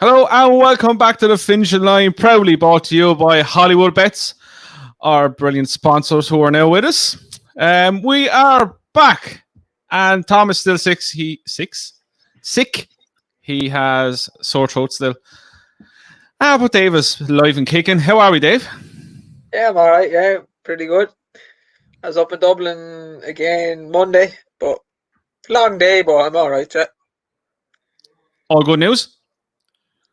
Hello and welcome back to the Finishing Line, proudly brought to you by Hollywood Bets, our brilliant sponsors who are now with us. We are back, and Tom is still sick. He has sore throat still. But Dave is live and kicking. How are we, Dave? Yeah, I'm all right. Yeah, pretty good. I was up in Dublin again Monday, but long day, but I'm all right. Yeah. All good news?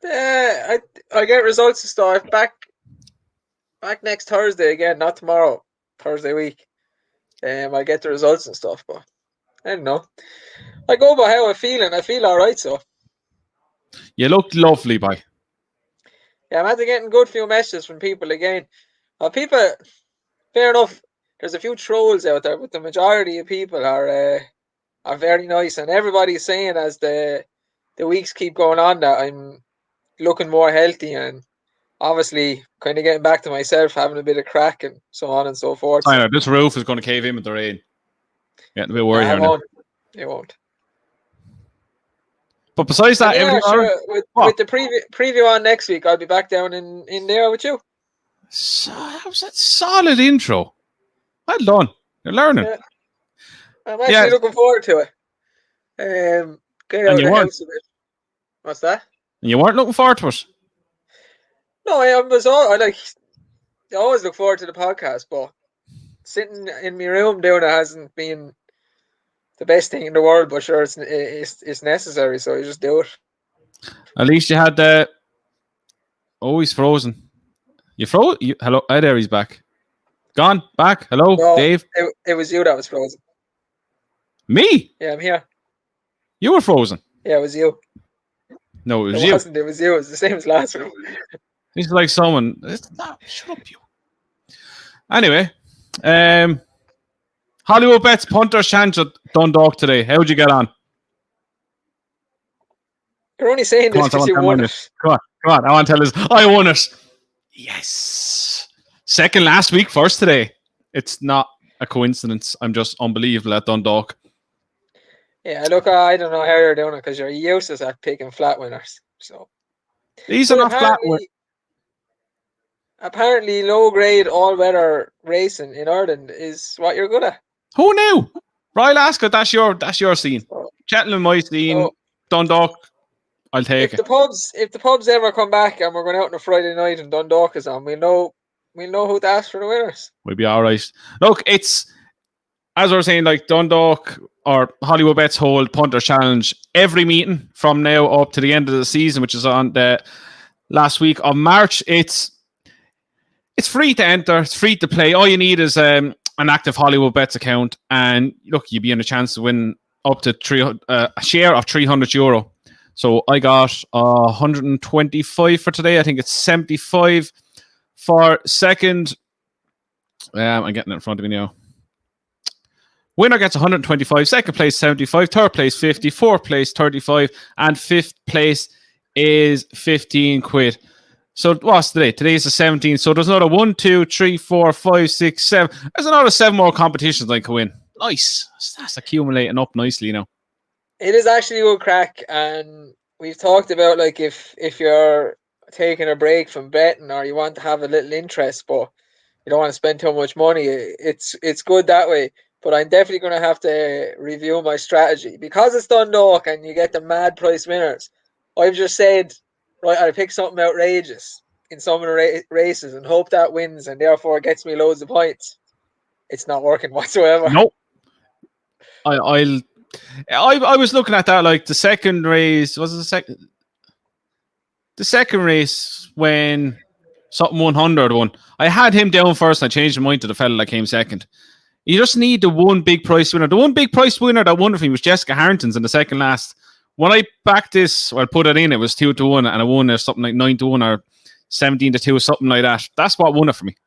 I get results and stuff back next Thursday again, not tomorrow, Thursday week. I get the results and stuff, but I don't know. I go by how I feel, and I feel all right. So You look lovely, boy. yeah, I'm after getting good few messages from people again. People, fair enough. There's a few trolls out there, but the majority of people are very nice, and everybody's saying as the weeks keep going on that I'm looking more healthy and obviously kind of getting back to myself, having a bit of crack and so on and so forth. I know, this roof is going to cave in with the rain. Getting a bit worried here now. It won't. But besides that, with the preview on next week, I'll be back down in there with you. So, that was a solid intro. Well done. You're learning. Yeah. I'm actually looking forward to it. Get out of the house a bit. What's that? And you weren't looking forward to it? No, I always look forward to the podcast, but sitting in my room doing it hasn't been the best thing in the world, but sure, it's necessary, so you just do it. At least you had the... Oh, he's frozen. You froze? Hello? There, he's back. Gone? Back? Hello? No, Dave? It was you that was frozen. Me? Yeah, I'm here. You were frozen? Yeah, it was you. No, it was you. It wasn't. It was you. It was the same as last week. He's like someone... shut up, you. Anyway, Hollywood Bets Punters chance at Dundalk today. How'd you get on? You're only saying this because you won it. Come on. I want to tell this. I won it. Yes. Second last week, first today. It's not a coincidence. I'm just unbelievable at Dundalk. Yeah, look, I don't know how you're doing it because you're useless at picking flat winners. So these are not flat winners. Apparently, low-grade all-weather racing in Ireland is what you're good at. Who knew? Royal Ascot, that's your scene. Cheltenham, my scene. Dundalk, I'll take it. If the pubs ever come back and we're going out on a Friday night and Dundalk is on, we'll know who to ask for the winners. We'll be all right. Look, it's, as I was saying, like Dundalk or Hollywood Bets hold Punter Challenge every meeting from now up to the end of the season, which is on the last week of March. It's free to enter. It's free to play. All you need is an active Hollywood Bets account, and look, you'll be in a chance to win up to a share of €300. So I got 125 for today. I think it's 75 for second. I'm getting it in front of me now. Winner gets 125. Second place 75. Third place 50. Fourth place 35, and fifth place is 15 quid. So what's today? Today's the 17th. So there's another 1, 2, 3, 4, 5, 6, 7. There's another 7 more competitions I can win. Nice. That's accumulating up nicely, you know. It is actually a good crack, and we've talked about like if you're taking a break from betting or you want to have a little interest, but you don't want to spend too much money. It's good that way. But I'm definitely going to have to review my strategy because it's Dundalk and you get the mad price winners. I've just said, right, I'll pick something outrageous in some of the races and hope that wins and therefore gets me loads of points. It's not working whatsoever. Nope. I was looking at that, like the second race. Was it the second race when something 100 won? I had him down first and I changed my mind to the fella that came second. You just need the one big price winner. The one big price winner that won for me was Jessica Harrington's in the second last. When I backed this, or put it in, it was 2-1, and I won something like 9-1 or 17-2, something like that. That's what won it for me.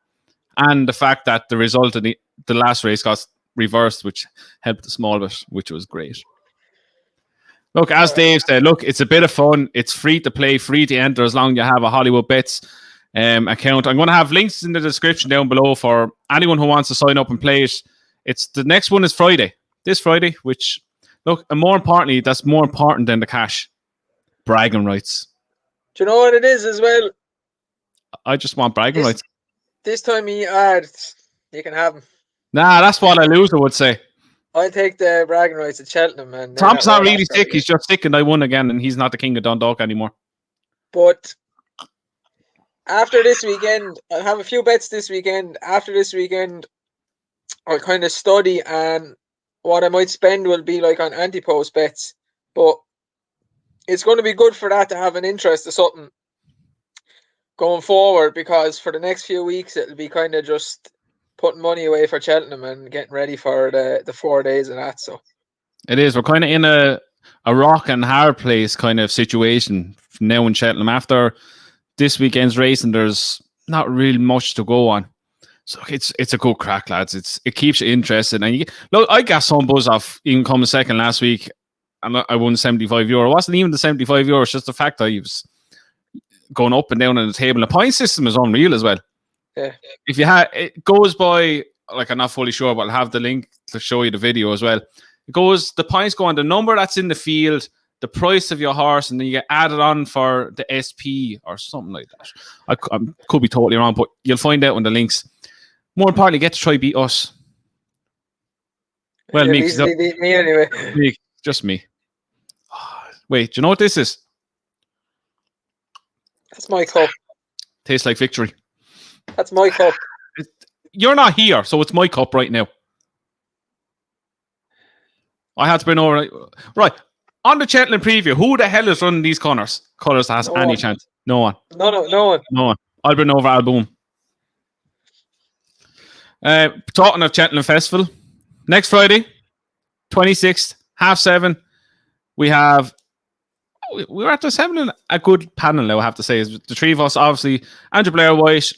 And the fact that the result in the last race got reversed, which helped a small bit, which was great. Look, as Dave said, look, it's a bit of fun. It's free to play, free to enter, as long as you have a Hollywood Bets account. I'm going to have links in the description down below for anyone who wants to sign up and play it. The next one is Friday. This Friday, which, look, and more importantly, that's more important than the cash. Bragging rights. Do you know what it is as well? I just want bragging rights. This time you can have them. Nah, that's what a loser would say. I'll take the bragging rights at Cheltenham. And Tom's not really sick. He's just sick and I won again and he's not the king of Dundalk anymore. But after this weekend, I'll have a few bets this weekend. After this weekend, I'll kind of study and what I might spend will be like on anti-post bets. But it's going to be good for that to have an interest of something going forward, because for the next few weeks it'll be kind of just putting money away for Cheltenham and getting ready for the 4 days and that. So it is. We're kind of in a rock and hard place kind of situation now in Cheltenham. After this weekend's racing, there's not really much to go on. So it's a good crack, lads. It keeps you interested. And look, I got some buzz off even coming second last week, and I won €75. It wasn't even the €75. It's just the fact that I was going up and down on the table. The point system is unreal as well. Yeah. If you had, it goes by, like, I'm not fully sure, but I'll have the link to show you the video as well. It goes, the points go on the number that's in the field, the price of your horse, and then you get added on for the SP or something like that. I could be totally wrong, but you'll find out on the links. More importantly, get to try beat us. Well, me anyway. Me, just me. Wait, do you know what this is? That's my cup. Tastes like victory. That's my cup. You're not here, so it's my cup right now. I had to bring over. Right. On the Cheltenham preview, who the hell is running these colours that has any chance? No one. No one. I'll bring over Al Boom. Talking of Cheltenham Festival, next Friday, 26th, 7:30, we have. We're at assembling a good panel now, I have to say. The three of us, obviously, Andrew Blair White,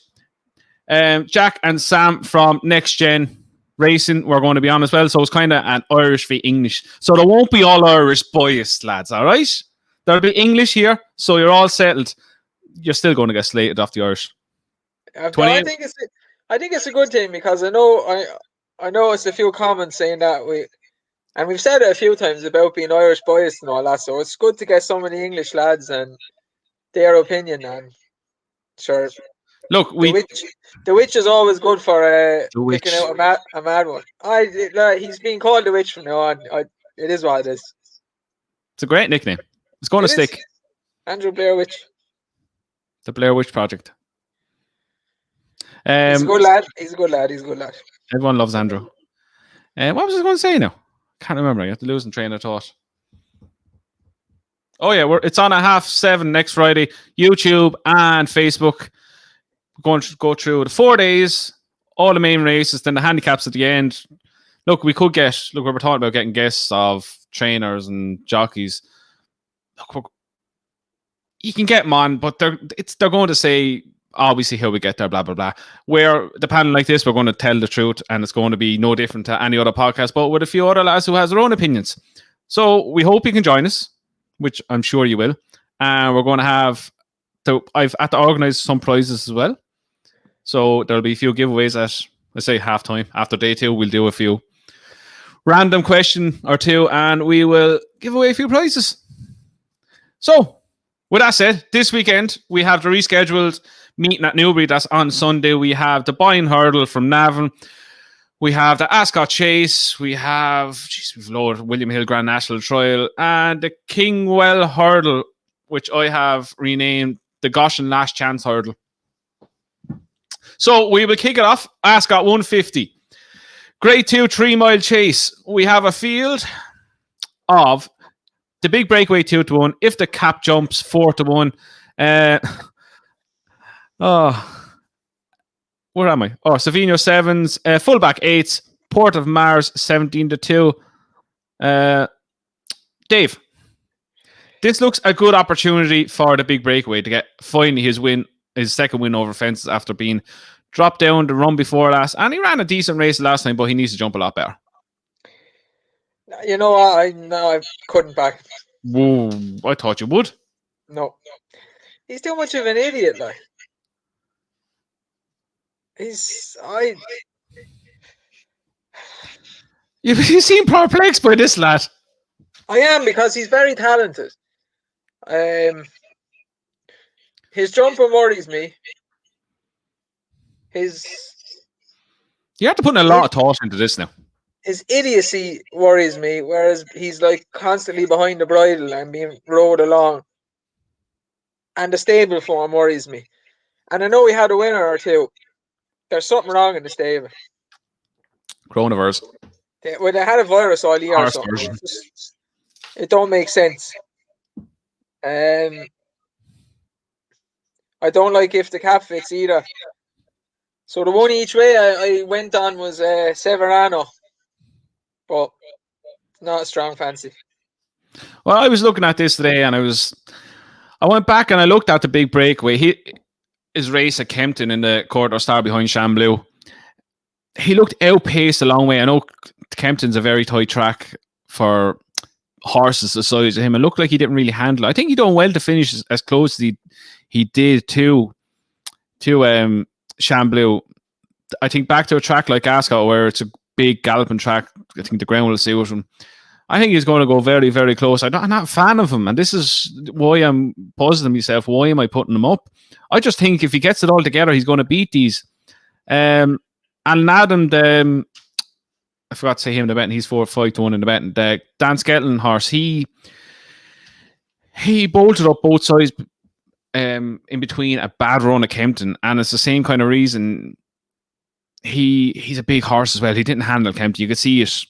Jack and Sam from Next Gen Racing, we're going to be on as well. So it's kind of an Irish v English. So there won't be all Irish biased, lads, all right? There'll be English here, so you're all settled. You're still going to get slated off the Irish. I think it's a good thing, because I noticed a few comments saying that we've said it a few times about being Irish biased and all that, so it's good to get so many English lads and their opinion. And sure, look, the witch is always good for picking out a mad one. He's being called the witch from now on. It is what it is. It's a great nickname. It's going to stick. Andrew Blair Witch. The Blair Witch Project. He's a good lad. Everyone loves Andrew. What was I going to say now? Can't remember. I have to lose train of thought. Oh yeah, it's on at 7:30 next Friday. YouTube and Facebook. We're going to go through the 4 days, all the main races, then the handicaps at the end. Look, we were talking about getting guests of trainers and jockeys. Look, you can get them on, but they're going to say, we see how we get there, blah, blah, blah. Where the panel like this, we're going to tell the truth, and it's going to be no different to any other podcast, but with a few other lads who has their own opinions. So we hope you can join us, which I'm sure you will. And we're going to have, I've had to organise some prizes as well. So there'll be a few giveaways at, let's say, halftime. After day 2, we'll do a few random question or two, and we will give away a few prizes. So, with that said, this weekend, we have the rescheduled meeting at Newbury. That's on Sunday. We have the Boyne Hurdle from Navan. We have the Ascot Chase. We've loaded William Hill Grand National Trial, and the Kingwell Hurdle, which I have renamed the Goshen Last Chance Hurdle. So we will kick it off. Ascot 150. Grade 2 3-mile chase. We have a field of the big breakaway 2-1. If the cap jumps 4-1. Where am I? Savino 7s, fullback 8s, Port of Mars 17-2. Dave, this looks a good opportunity for the big breakaway to get finally his second win over fences after being dropped down the run before last. And he ran a decent race last time, but he needs to jump a lot better. You know what? I couldn't back. Whoa, I thought you would. No. He's too much of an idiot, like. You seem perplexed by this lad. I am, because he's very talented. His jumping worries me. You have to put in a lot of thought into this now. His idiocy worries me, whereas he's like constantly behind the bridle and being rode along. And the stable form worries me. And I know he had a winner or two. There's something wrong in the stable. Coronavirus. They had a virus all year or something. It don't make sense. I don't like if the cap fits either. So the one each way I went on was Severano. But not a strong fancy. Well, I was looking at this today and I went back and I looked at the big breakaway. His race at Kempton in the quarter star behind Chamblou. He looked outpaced a long way. I know Kempton's a very tight track for horses the size of him. It looked like he didn't really handle it. I think he done well to finish as close as he did to Chamblou. I think back to a track like Ascot where it's a big galloping track, I think the ground will suit him. I think he's going to go very, very close. I'm not a fan of him, and this is why I'm puzzling myself. Why am I putting him up? I just think if he gets it all together, he's going to beat these. And Navan, I forgot to say him in the betting. He's 4-5-1 in the betting. The Dan Skelton horse, he bolted up both sides in between a bad run at Kempton, and it's the same kind of reason. He's a big horse as well. He didn't handle Kempton. You could see it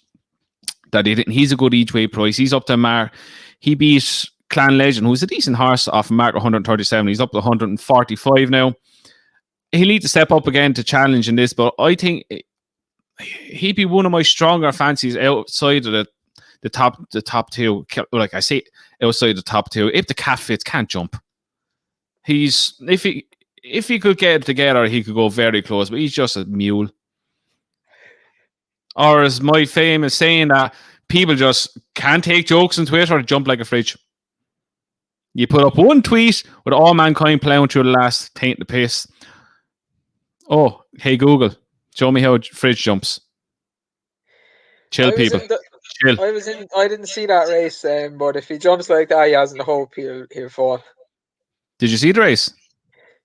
that he didn't. He's a good each way price. He's up to mark. He beat Clan Legend, who's a decent horse off a mark 137. He's up to 145 now. He'll need to step up again to challenge in this, but I think he'd be one of my stronger fancies outside of the top two. Like I say, outside the top two. If the calf fits, can't jump. If he could get it together, he could go very close, but he's just a mule. Or as my famous saying that people just can't take jokes on Twitter or jump like a fridge. You put up one tweet with all mankind plowing through the last, taint the piss. Oh, hey Google, show me how a fridge jumps. Chill, people. Chill. I didn't see that race, but if he jumps like that, he hasn't the hope he'll fall. Did you see the race?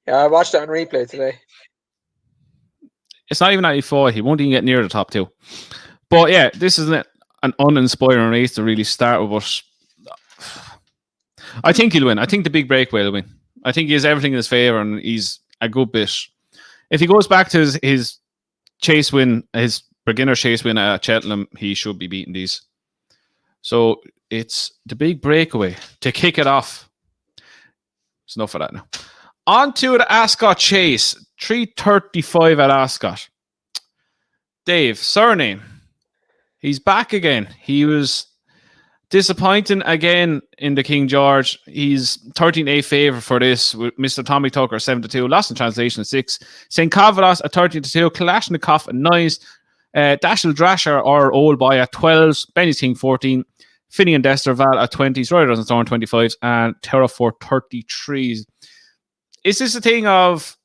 Yeah, I watched it on replay today. It's not even that he fought. He won't even get near the top two. But yeah, this isn't an uninspiring race to really start with. But I think he'll win. I think the big breakaway will win. I think he has everything in his favour and he's a good bit. If he goes back to his chase win, his beginner chase win at Cheltenham, he should be beating these. So it's the big breakaway to kick it off. It's enough of that now. On to the Ascot Chase. 3:35 at Ascot. Dave, surname. He's back again. He was disappointing again in the King George. He's 13A favourite for this with Mr. Tommy Tucker 7-2. Lost in translation 6. St. Cavadas at 13-2. Kalashnikov at 9s. Dashel Drasher or Old Boy at 12s. Benny's King 14. Finian Desterval at 20s. Roy Doesn't Storm 25s. And Terrafor 33s. Is this a thing of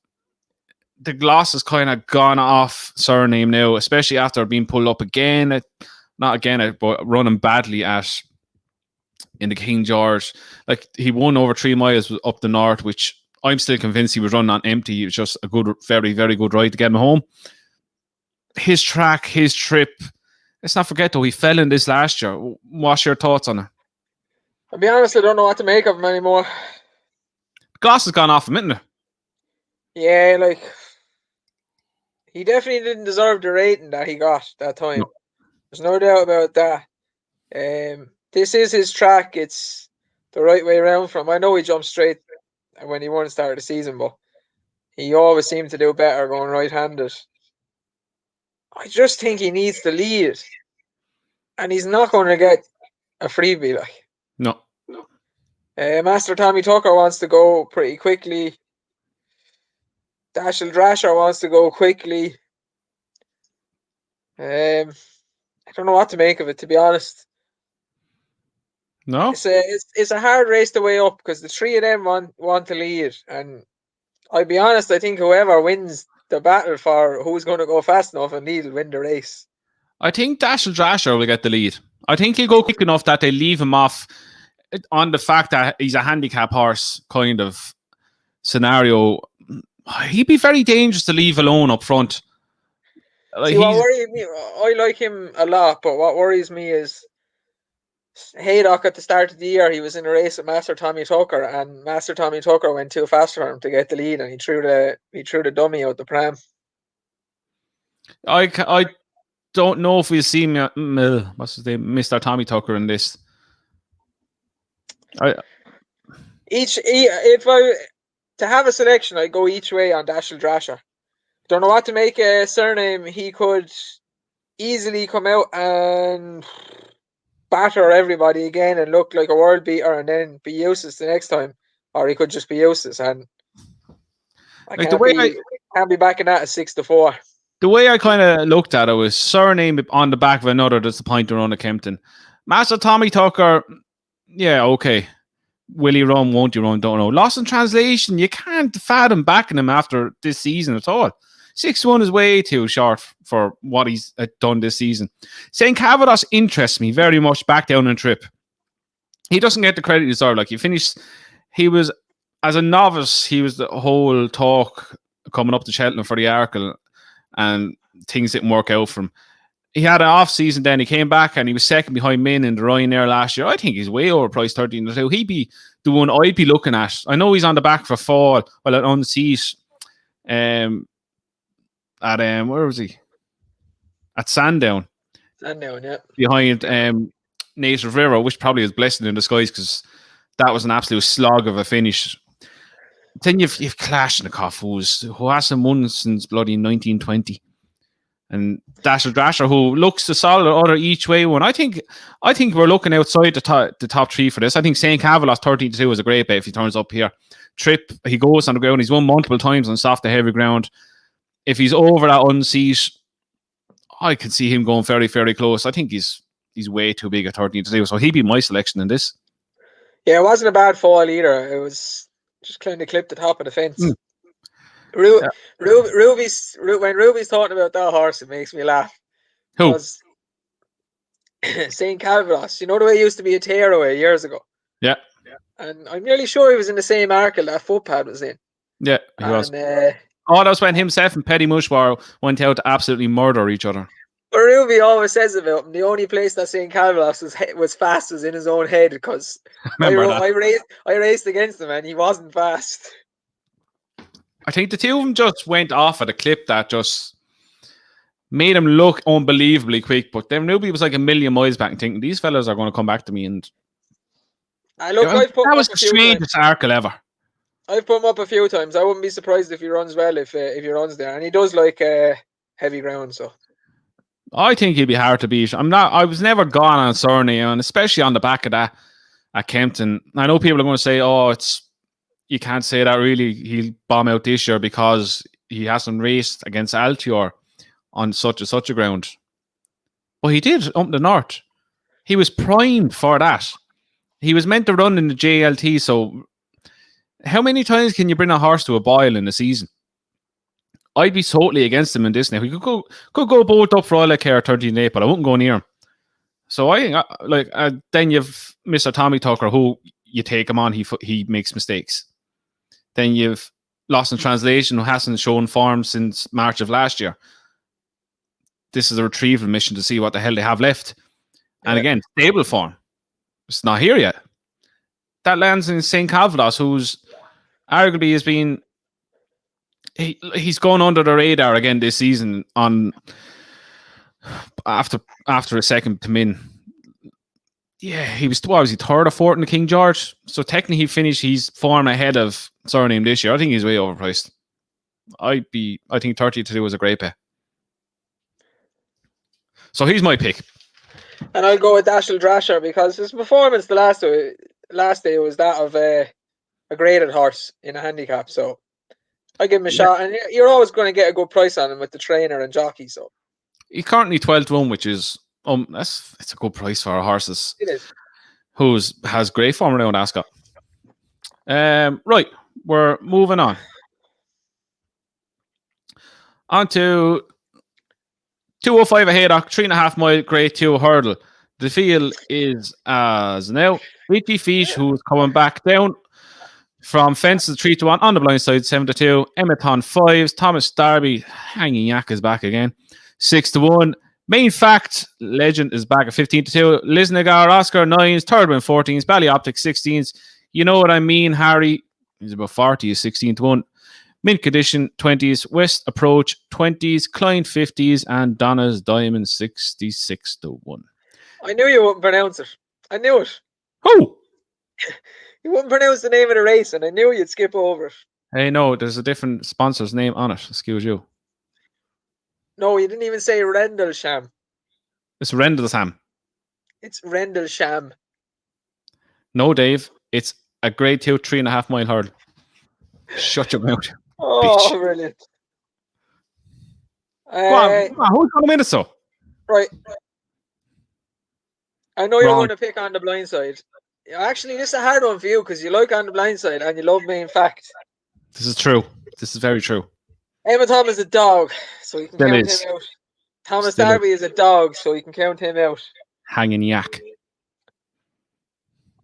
the gloss has kind of gone off surname now, especially after being pulled up again? But running badly in the King George. Like, he won over 3 miles up the north, which I'm still convinced he was running on empty. It was just a good, very, very good ride to get him home. His track, his trip. Let's not forget, though, he fell in this last year. What's your thoughts on it? I'll be honest, I don't know what to make of him anymore. Gloss has gone off him, isn't it? Yeah, like, he definitely didn't deserve the rating that he got that time. No. There's no doubt about that. This is his track. It's the right way around for him. I know he jumped straight when he won start of the season, but he always seemed to do better going right-handed. I just think he needs to lead. And he's not going to get a freebie, like. No. Master Tommy Tucker wants to go pretty quickly. Dashel Drasher wants to go quickly. I don't know what to make of it, to be honest. No? It's a hard race to weigh up because the three of them want to lead. And I'll be honest, I think whoever wins the battle for who's going to go fast enough and he'll win the race. I think Dashel Drasher will get the lead. I think he'll go quick enough that they leave him off on the fact that he's a handicap horse, kind of. scenario, he'd be very dangerous to leave alone up front. See, what worries me, I like him a lot, but what worries me is Haydock at the start of the year, he was in a race with Master Tommy Tucker, and Master Tommy Tucker went too fast for him to get the lead, and he threw the dummy out the pram. I don't know if we'll see what's his name, Mr. Tommy Tucker in this. If I to have a selection, I go each way on Dashiell Drasher. Don't know what to make a surname. He could easily come out and batter everybody again and look like a world beater, and then be useless the next time, or he could just be useless. And I can't be backing that at 6-4. The way I kind of looked at it was surname on the back of another disappointing run at Kempton. Master Tommy Tucker, yeah, okay. Will he run? Won't he run? Don't know. Lost in translation. You can't fathom backing him after this season at all. 6-1 is way too short for what he's done this season. St. Cavados interests me very much back down in trip. He doesn't get the credit he deserves. Like, he was, as a novice, he was the whole talk coming up to Cheltenham for the Arkle, and things didn't work out for him. He had an off season then. He came back and he was second behind Min in the Ryanair last year. I think he's way overpriced, 13-2. He'd be the one I'd be looking at. I know he's on the back for fall. Well, on the seat. Where was he? At Sandown. Sandown, yeah. Behind Native River, which probably is blessing in disguise, because that was an absolute slog of a finish. Then you've Kalashnikov, who hasn't won since bloody 1920. And Dashiell Drasher, who looks the solid other each way one. I think we're looking outside the top three for this. I think St. Cavalos 13-2 is a great bet if he turns up here. Trip, he goes on the ground. He's won multiple times on soft to heavy ground. If he's over that unseat, I can see him going very, very close. I think he's way too big at 13-2, so he'd be my selection in this. Yeah, it wasn't a bad fall either. It was just kind of clipped the top of the fence. When Ruby's talking about that horse, it makes me laugh. Who? St. Cavados. You know the way he used to be a tearaway years ago? Yeah. And I'm nearly sure he was in the same Arkle that footpad was in. Yeah, he was. That was when himself and Petty Mushwar went out to absolutely murder each other. But Ruby always says about him, the only place that St. Cavados was fast was in his own head, because I raced against him and he wasn't fast. I think the two of them just went off at a clip that just made him look unbelievably quick. But then Newbury was like a million miles back and thinking, these fellas are going to come back to me. And that was the strangest Arkle ever. I've put him up a few times. I wouldn't be surprised if he runs well, if he runs there. And he does like heavy ground, so I think he'd be hard to beat. I was never gone on surname, and especially on the back of that at Kempton. I know people are going to say, you can't say that really. He'll bomb out this year because he hasn't raced against Altior on such a ground. But he did up the north. He was primed for that. He was meant to run in the JLT, so how many times can you bring a horse to a boil in a season? I'd be totally against him in this now. He could go both up for all I care 13-8, but I wouldn't go near him. So then you've Mr. Tommy Tucker, who you take him on, he makes mistakes. Then you've Lost in Translation, who hasn't shown form since March of last year. This is a retrieval mission to see what the hell they have left. And again, stable form. It's not here yet. That lands in St. Cavados, who's arguably has been... He's gone under the radar again this season after a second to Min. Yeah, he was third or fourth in the King George. So technically he finished his form ahead of surname this year. I think he's way overpriced. I think 30-2 was a great bet. So he's my pick. And I'll go with Dashiell Drasher because his performance the last day was that of a graded horse in a handicap. So I give him a shot, and you're always going to get a good price on him with the trainer and jockey. So he's currently 12-1, which is it's a good price for our horses. It is. Has great form around Ascot. Right, we're moving on. On to 205 at Haydock, 3.5 mile grade 2 hurdle. The field is as now Richie Fish, who's coming back down From fences 3-1 on the blind side, 7-2. Emathon 5s. Thomas Darby, hanging yak is back again. 6-1. Main fact, Legend is back at 15-2. Lisnagar, Oscar 9s. Turbin 14s. Ballyoptic 16s. You know what I mean, Harry. He's about 40, is 16-1. Mint Condition 20s. West Approach 20s. Klein 50s. And Donna's Diamond 66-1. I knew you wouldn't pronounce it. I knew it. Who? You wouldn't pronounce the name of the race, and I knew you'd skip over it. Hey, no, there's a different sponsor's name on it. Excuse you. No, you didn't even say Rendlesham. It's Rendlesham. It's Rendlesham. No, Dave. It's a grade 2, 3.5 mile hurdle. Shut your mouth. Oh, bitch. brilliant. Go on. Who's going to win it, so? Right. I know you're Wrong. going to pick On the Blind Side. Actually, this is a hard one for you because you like On the Blind Side and you love Main Fact. This is true. This is very true. Emathon is a dog, so you can Still count is. him out. Thomas Still Darby is a dog, so you can count him out. Hanging yak.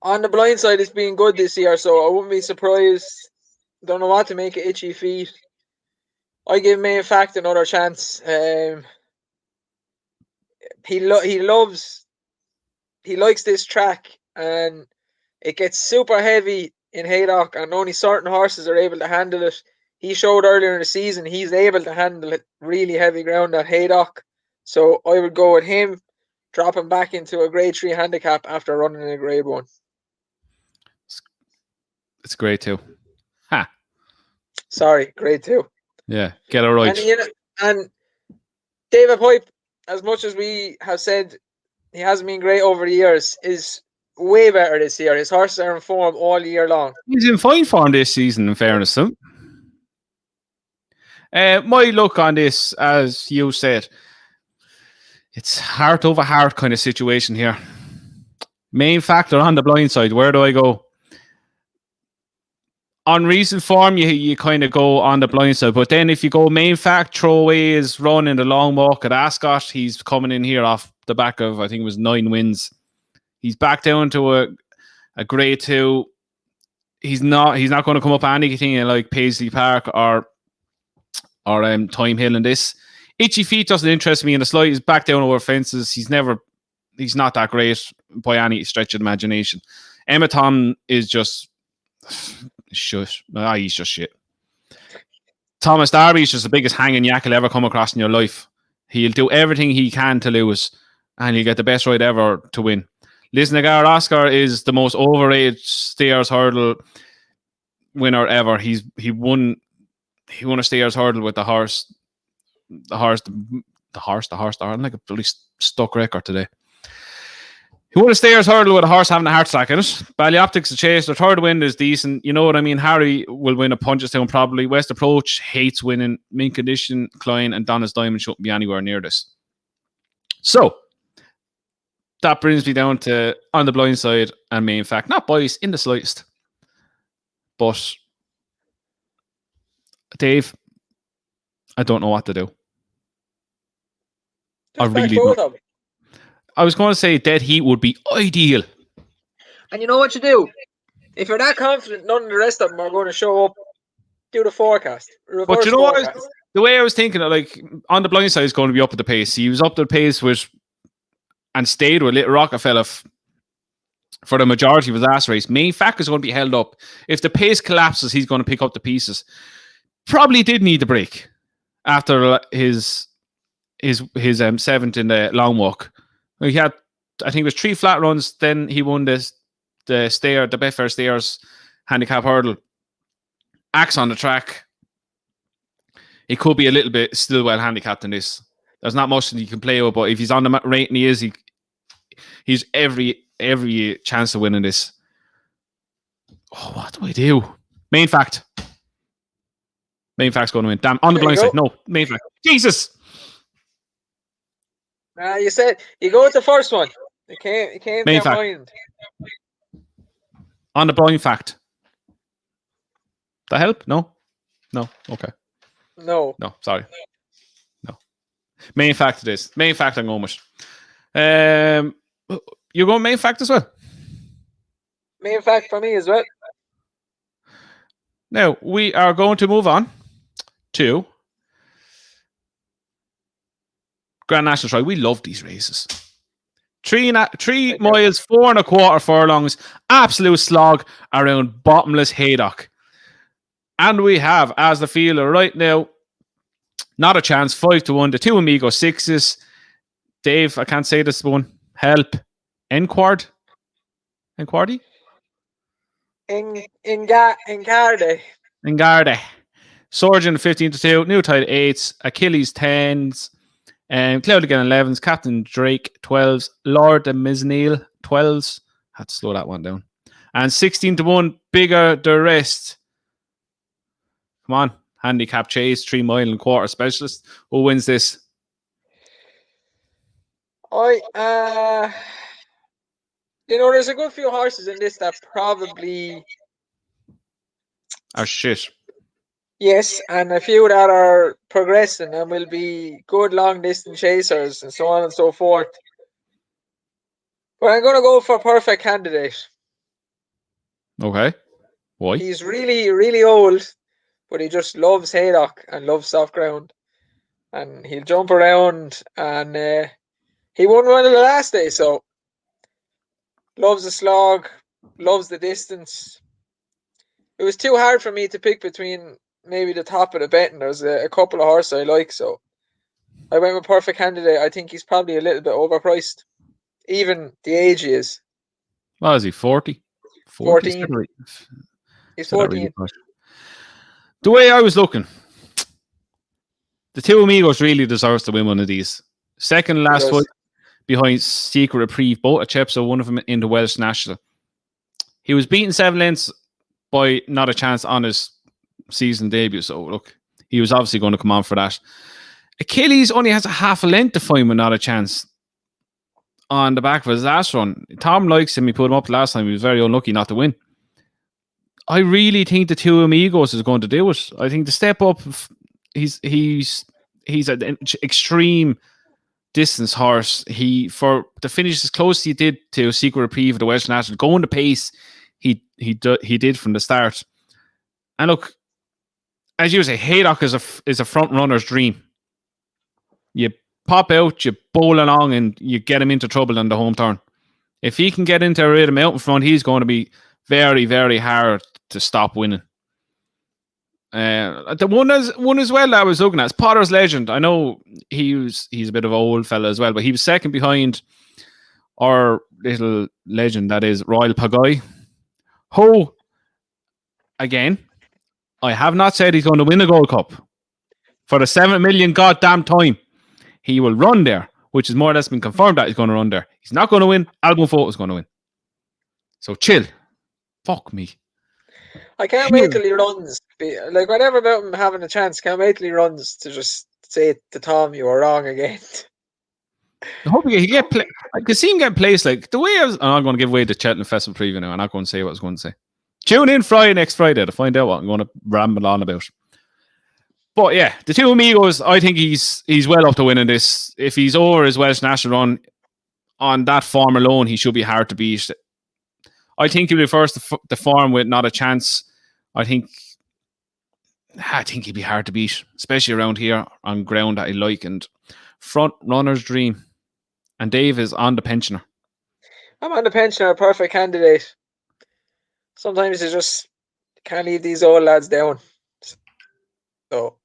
On the Blind Side, it's been good this year, so I wouldn't be surprised. Don't know what to make of Itchy Feet. I give Main Fact another chance. He likes this track, and it gets super heavy in Haydock, and only certain horses are able to handle it. He showed earlier in the season he's able to handle it really heavy ground at Haydock. So I would go with him, drop him back into a grade 3 handicap after running in a grade 1. It's grade 2. Ha. Sorry, grade 2. Yeah, get it right. And David Pipe, as much as we have said he hasn't been great over the years, is way better this year. His horses are in form all year long. He's in fine form this season, in fairness to him. My look on this, as you said, it's heart over heart kind of situation here. Main factor on the blind side, where do I go? On recent form, you kind of go on the blind side, but then if you go main fact, throwaway is run in the long walk at Ascot. He's coming in here off the back of, I think it was 9 wins. He's back down to a grade 2. He's not going to come up anything like Paisley Park or Time Hill in this. Itchy Feet doesn't interest me in the slightest. He's back down over fences. He's not that great by any stretch of the imagination. Emathon is just shush. He's just shit. Thomas Darby is just the biggest hanging yak you'll ever come across in your life. He'll do everything he can to lose, and he'll get the best ride ever to win. Lisnagar Oscar is the most overrated Stayers Hurdle winner ever. He won a Stayers Hurdle with the horse. I'm like a bloody stuck record today. He won a Stayers Hurdle with a horse having a heart attack in it. Ballyoptic's a chase. Their third win is decent. You know what I mean? Harry will win a Punchestown probably. West Approach hates winning. Mint Condition, Klein, and Donna's Diamond shouldn't be anywhere near this. So, that brings me down to On the Blind Side and Main Fact. Not biased in the slightest. But, Dave, I don't know what to do. I really don't. I was going to say Dead Heat would be ideal. And you know what you do? If you're that confident, none of the rest of them are going to show up, do the forecast. But you know what? The way I was thinking, like, On the Blind Side is going to be up at the pace. He was up to the pace and stayed with Little Rockefeller for the majority of his last race. Main Fact is going to be held up. If the pace collapses, he's going to pick up the pieces. Probably did need a break after his 7th in the long walk. He had, I think it was 3 flat runs. Then he won the Betfair Stayers handicap hurdle. Axe on the track. He could be a little bit still well handicapped in this. There's not much that he can play with, but if he's on the rate and he's every chance of winning this. Oh, what do I do? Main Fact. Main Fact's going to win. Damn, On the Blind Side. No, Main Fact. Jesus. You said you go with the first one. It came Main to Fact. mind. On the Blind Fact. That help? No? Okay. No. Sorry. No. Main Fact it is. Main Fact I'm going with. You're going Main Fact as well? Main Fact for me as well. Now, we are going to move on to Grand National Trial. We love these races. 3 miles, 4.25 furlongs, absolute slog around bottomless Haydock. And we have, as the fielder right now, Not a Chance, 5-1. The two Amigo sixes. Dave, I can't say this one. Help. Enquard? Enquardy? Engarde. Engarde. Surgeon 15-2. New Tide 8s. Achilles 10s. Cloud again 11s. Captain Drake 12s. Lord de Misneil 12s. Had to slow that one down. And 16-1. Bigger the rest. Come on. Handicap Chase, 3 mile and quarter specialist. Who wins this? There's a good few horses in this that probably are shit. Yes, and a few that are progressing and will be good long distance chasers and so on and so forth. But I'm going to go for Perfect Candidate. Okay. Why? He's really, really old, but he just loves Haydock and loves soft ground. And he'll jump around, and he won one of the last day, so loves the slog, loves the distance. It was too hard for me to pick between maybe the top of the betting. There's a couple of horses I like, so I went with Perfect Candidate. I think he's probably a little bit overpriced. Even the age he is. What is he, 40? 14. He's 14. The way I was looking, the two Amigos really deserves to win one of these. Second last fight behind Secret Reprieve, both at Chepstow, one of them in the Welsh National. He was beaten 7 lengths by Not a Chance on his season debut, so look, he was obviously going to come on for that. Achilles only has a half a length to find with Not a Chance on the back of his last run. Tom likes him. He put him up last time. He was very unlucky not to win. I really think the two Amigos is going to do it. I think the step up, he's an extreme distance horse. For the finish as close as he did to Secret Reprieve of the Welsh National, going the pace he did from the start. And look, as you say, Haydock is a front runner's dream. You pop out, you bowl along, and you get him into trouble on the home turn. If he can get into a rhythm out in front, he's going to be very, very hard to stop winning. The one as well that I was looking at is Potter's Legend. I know he's a bit of an old fella as well, but he was second behind our little legend that is Royal Pagoi. Who, again, I have not said he's going to win a Gold Cup. For the 7 million goddamn time, he will run there, which is more or less been confirmed that he's going to run there. He's not going to win. Albon Photo is going to win. So chill. Fuck me. I can't wait till he runs. Like, whatever about him having a chance, can't wait till he runs to just say to Tom, you were wrong again. I hope he get play. I could see him getting placed. Like the way I'm not going to give away the Cheltenham Festival preview now. I'm not going to say what I was going to say. Tune in next Friday to find out what I'm going to ramble on about. But yeah, the two Amigos, I think he's well up to winning this. If he's over his Welsh National run on that form alone, he should be hard to beat. I think he'll be first the form with Not a Chance. I think he'd be hard to beat, especially around here on ground that I like, and front runner's dream. And Dave is on the pensioner. I'm on the pensioner, Perfect Candidate. Sometimes you just can't leave these old lads down. So,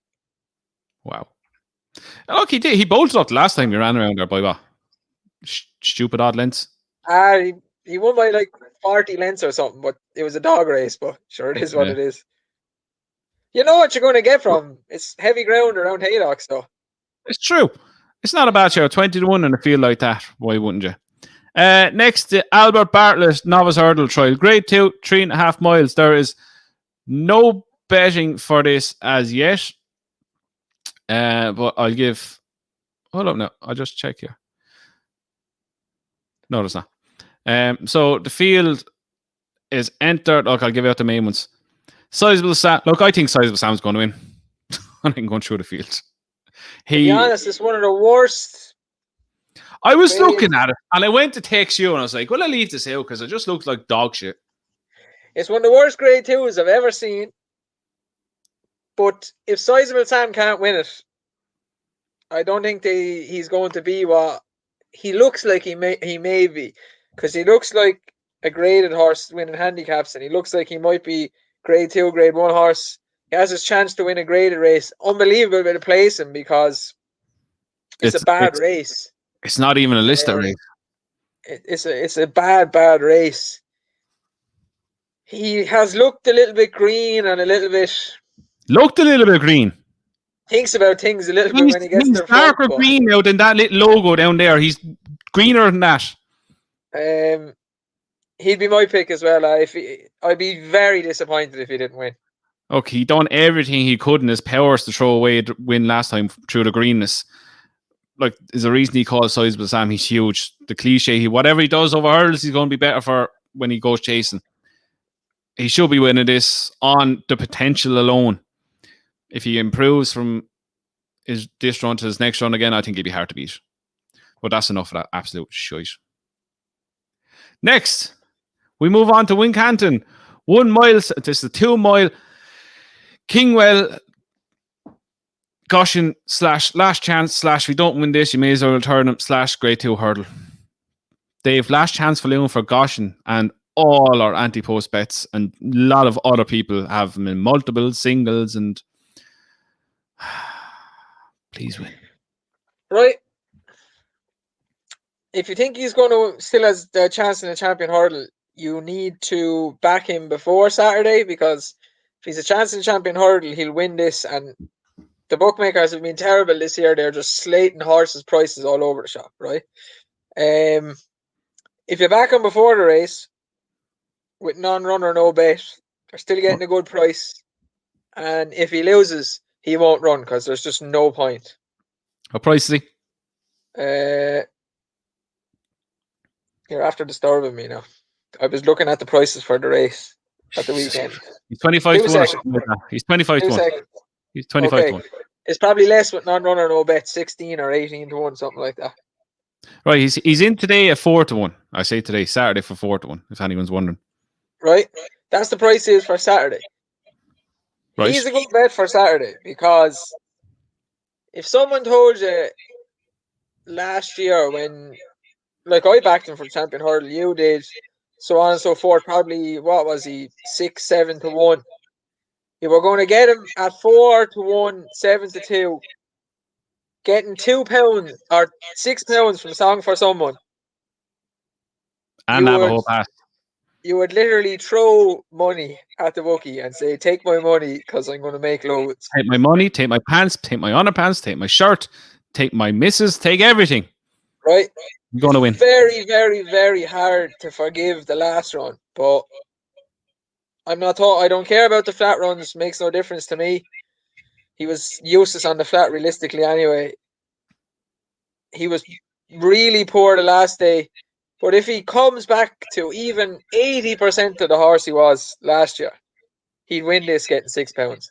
wow. Look, he did. He bolted up the last time he ran around there by what? Stupid odd lengths. He won by like 40 lengths or something, but it was a dog race. But sure, it is what it is. You know what you're going to get from him. It's heavy ground around Haydock, so. It's true. It's not a bad show. 20-1 in a field like that. Why wouldn't you? Next, Albert Bartlett Novice Hurdle Trial. Grade 2, 3.5 miles. There is no betting for this as yet. But I'll give... Hold up now. I'll just check here. No, there's not. So the field is entered. Look, I'll give out the main ones. Sizable Sam. Look, I think Sizable Sam's going to win. I think going through the field. To be honest, it's one of the worst. I was looking at it and I went to text you and I was like, well, I'll leave this out because it just looks like dog shit. It's one of the worst grade 2s I've ever seen. But if Sizable Sam can't win it, I don't think he's going to be what he looks like he may be, because he looks like a graded horse winning handicaps, and he looks like he might be grade 2, grade 1 horse. He has his chance to win a graded race. Unbelievable bit of placing because it's a bad race. It's not even a listed race. It's a bad race. He has looked a little bit green and a little bit green. Thinks about things a little bit when he gets there. He's darker green now than that little logo down there. He's greener than that. He'd be my pick as well. I'd be very disappointed if he didn't win. Okay, he done everything he could in his powers to throw away the win last time through the greenness. Like, there's a reason he calls Sizable Sam. He's huge. The cliche, whatever he does over hurdles, he's going to be better for when he goes chasing. He should be winning this on the potential alone. If he improves from this run to his next run again, I think he'd be hard to beat. But that's enough of that absolute shite. Next, we move on to Wincanton. 1 mile. This is a 2 mile Kingwell Goshen / last chance / if you don't win this, you may as well return them / grade 2 hurdle. They've last chance for Loon for Goshen and all our anti-post bets, and a lot of other people have them in multiple singles, and please win. Right. If you think he's going to still has the chance in the champion hurdle, you need to back him before Saturday, because if he's a chance in the champion hurdle, he'll win this. And the bookmakers have been terrible this year. They're just slating horses' prices all over the shop, right? If you back him before the race with non-run or no bet, they're still getting a good price. And if he loses, he won't run because there's just no point. What price is he? You're after disturbing me now. I was looking at the prices for the race at the weekend. He's 25 to 1. He's 25 to 1. He's 25 to 1. It's probably less with non-run or no bet, 16 or 18 to 1, something like that. Right, he's in today at 4 to 1. I say today, Saturday for 4 to 1, if anyone's wondering. Right, that's the price is for Saturday. Right. He's a good bet for Saturday, because if someone told you last year when, like, I backed him for champion hurdle, you did, so on and so forth, probably, what was he, 6, 7 to 1. You were going to get him at 4 to 1, 7 to 2, getting £2 or £6 from Song for Someone. And Navajo Pass. You would literally throw money at the bookie and say, take my money because I'm going to make loads. Take my money, take my pants, take my underpants, take my shirt, take my missus, take everything. Right. I'm going to win. Very, very, very hard to forgive the last run, but I don't care about the flat runs. Makes no difference to me. He was useless on the flat realistically anyway. He was really poor the last day. But if he comes back to even 80% of the horse he was last year, he'd win this getting £6.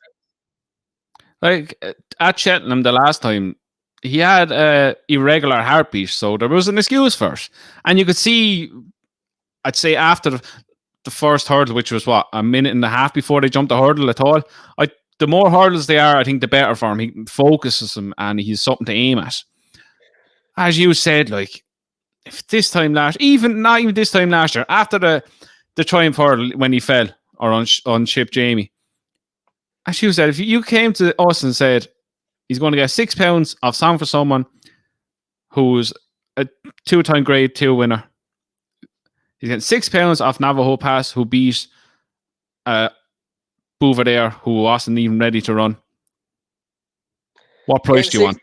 Like at Cheltenham the last time, he had an irregular heartbeat, so there was an excuse for it. And you could see, I'd say after the first hurdle, which was a minute and a half before they jumped the hurdle at all, the more hurdles they are, I think the better for him. He focuses them and he's something to aim at. As you said, like, if this time last, not even this time last year, after the Triumph hurdle when he fell or on Ship Jamie, as you said, if you came to us and said he's going to get £6 off Song for Someone, who's a 2-time grade 2 winner, he's getting £6 off Navajo Pass, who beat Boover there, who wasn't even ready to run. What price do you want?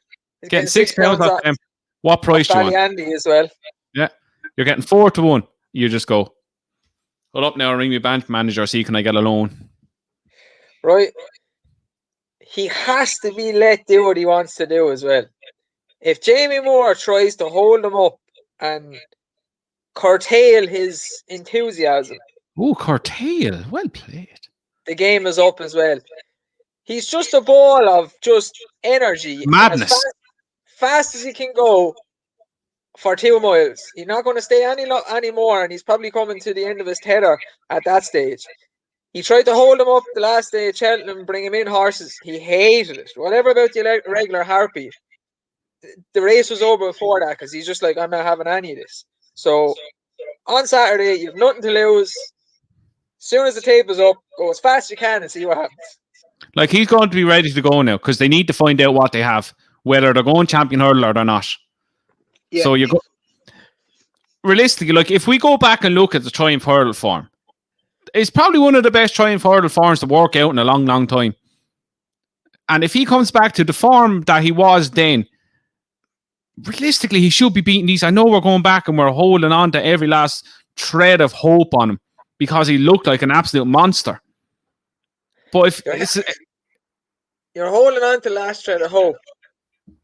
Getting £6 off them. What price do you want? Andy as well. Yeah, you're getting 4 to 1. You just go, hold up now, ring my bank manager, see can I get a loan? Right. He has to be let do what he wants to do as well. If Jamie Moore tries to hold him up and curtail his enthusiasm, curtail, well played, the game is up as well. He's just a ball of just energy, madness, as fast as he can go for 2 miles. He's not going to stay any more, and he's probably coming to the end of his tether at that stage. He tried to hold him up the last day at Cheltenham, bring him in horses. He hated it. Whatever about the regular Harpy. The race was over before that because he's just like, I'm not having any of this. So on Saturday, you've nothing to lose. As soon as the tape is up, go as fast as you can and see what happens. Like, he's going to be ready to go now because they need to find out what they have, whether they're going champion hurdle or they're not. Yeah. So you go realistically, like, if we go back and look at the Triumph Hurdle form, it's probably one of the best Triumph Hurdle forms to work out in a long, long time. And if he comes back to the form that he was then, realistically, he should be beating these. I know we're going back and we're holding on to every last thread of hope on him because he looked like an absolute monster. But if you're holding on to last thread of hope,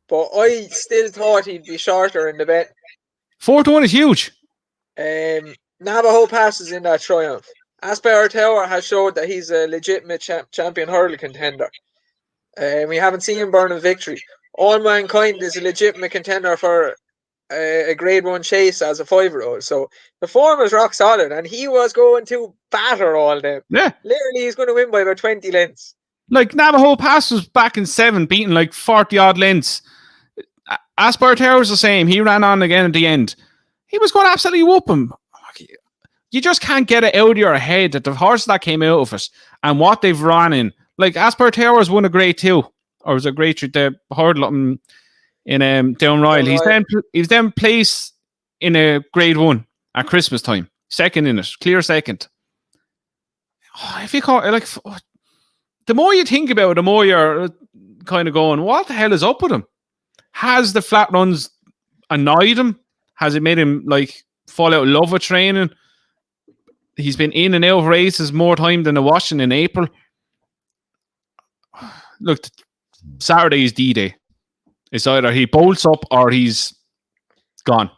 but I still thought he'd be shorter in the bet. 4-1 is huge. Navajo passes in that Triumph. Ascot Tower has showed that he's a legitimate champion hurdle contender. We haven't seen him burn a victory. All Mankind is a legitimate contender for a Grade 1 chase as a 5-year-old. So the form is rock solid, and he was going to batter all them. Yeah. Literally, he's going to win by about 20 lengths. Like, Navajo Pass was back in 7, beating like 40-odd lengths. Ascot Tower was the same. He ran on again at the end. He was going to absolutely whoop him. You just can't get it out of your head that the horses that came out of it and what they've run in. Like, Ascot Tower was won a Grade 2, or was a Grade 3, the hurdle in Down Royal. He's then placed in a Grade 1 at Christmas time. Second in it, clear second. If you call it, like, the more you think about it, the more you're kind of going, what the hell is up with him? Has the flat runs annoyed him? Has it made him like fall out of love with training? He's been in and out of races more time than the Washington in April. Look, Saturday is D-Day. It's either he bolts up or he's gone.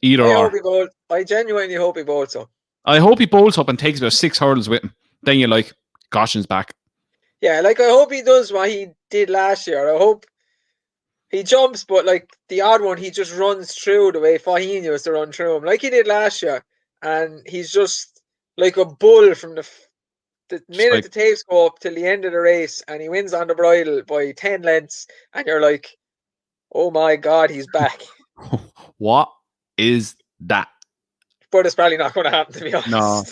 Either or. I genuinely hope he bolts up. I hope he bolts up and takes about 6 hurdles with him. Then you're like, Goshen's back. Yeah, like, I hope he does what he did last year. I hope he jumps, but like the odd one, he just runs through the way Faheen used to run through him, like he did last year. And he's just like a bull from the minute the tapes go up till the end of the race, and he wins on the bridle by 10 lengths, and you're like, oh my God, he's back. What is that? But it's probably not going to happen, to be honest. No.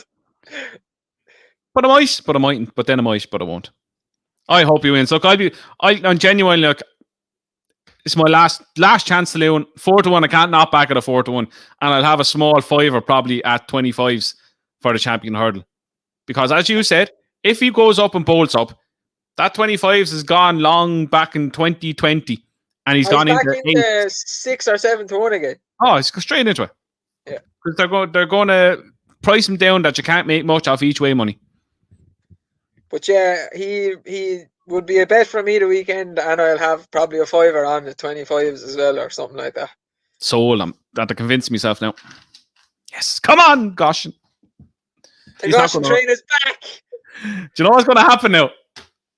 But I might, but I mightn't, but then I might, but I won't. I hope he wins. Look, I'm genuinely, look, it's my last chance to learn. 4-1, I can't knock back at a 4-1, and I'll have a small fiver probably at 25s for the champion hurdle. Because as you said, if he goes up and bolts up, that 25s is gone long back in 2020, and he's gone into 6 or 7 to 1 again. Oh, he's straight into it. Yeah, because they're going to price him down that you can't make much off each way money. But yeah, he would be a bet for me the weekend, and I'll have probably a fiver on the 25s as well, or something like that. Sold. I'm that to convince myself now. Yes, come on, Goshen. The Goshen train is back. Do you know what's going to happen now?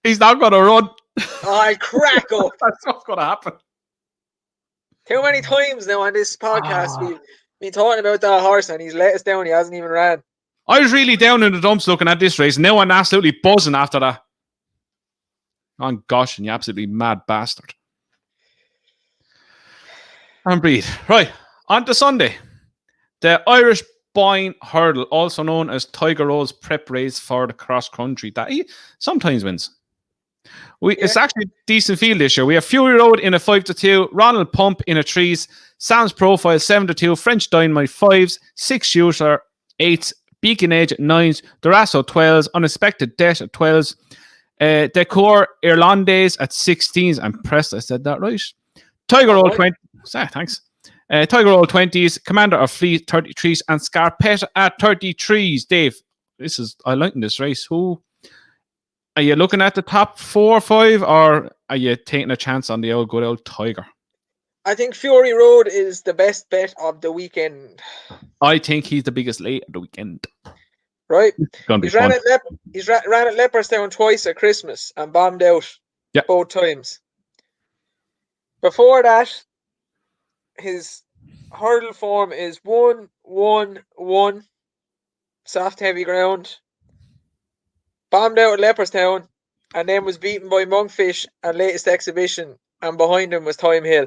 He's not going to run. Oh, I'll crack up. That's what's going to happen. Too many times now on this podcast we've been talking about that horse, and he's let us down. He hasn't even ran. I was really down in the dumps looking at this race. Now I'm absolutely buzzing after that. On Goshen, you absolutely mad bastard. And breathe. Right, on to Sunday. The Irish Boyne Hurdle, also known as Tiger Roll's prep race for the cross country, that he sometimes wins. It's actually a decent field this year. We have Fury Road in a 5-2, Ronald Pump in a 3s, Sam's Profile 7-2, French Dynamite 5s, 6 Shooter 8s, Beacon Edge at 9s, Durasso 12s, Unexpected Debt at 12s, Decor Irlandaise at 16s. I'm impressed I said that right. Tiger Roll 20. Thanks. Tiger Roll 20s, Commander of Fleet 33s, and Scarpetta at 33s. Dave, I like this race. Who are you looking at, the top 4 or 5, or are you taking a chance on the good old Tiger? I think Fury Road is the best bet of the weekend. I think he's the biggest late of the weekend. Right. He's ran at Leopardstown twice at Christmas and bombed out both times. Before that, his hurdle form is 1-1-1, soft heavy ground, bombed out at Leopardstown, and then was beaten by Monkfish and latest exhibition, and behind him was Time Hill.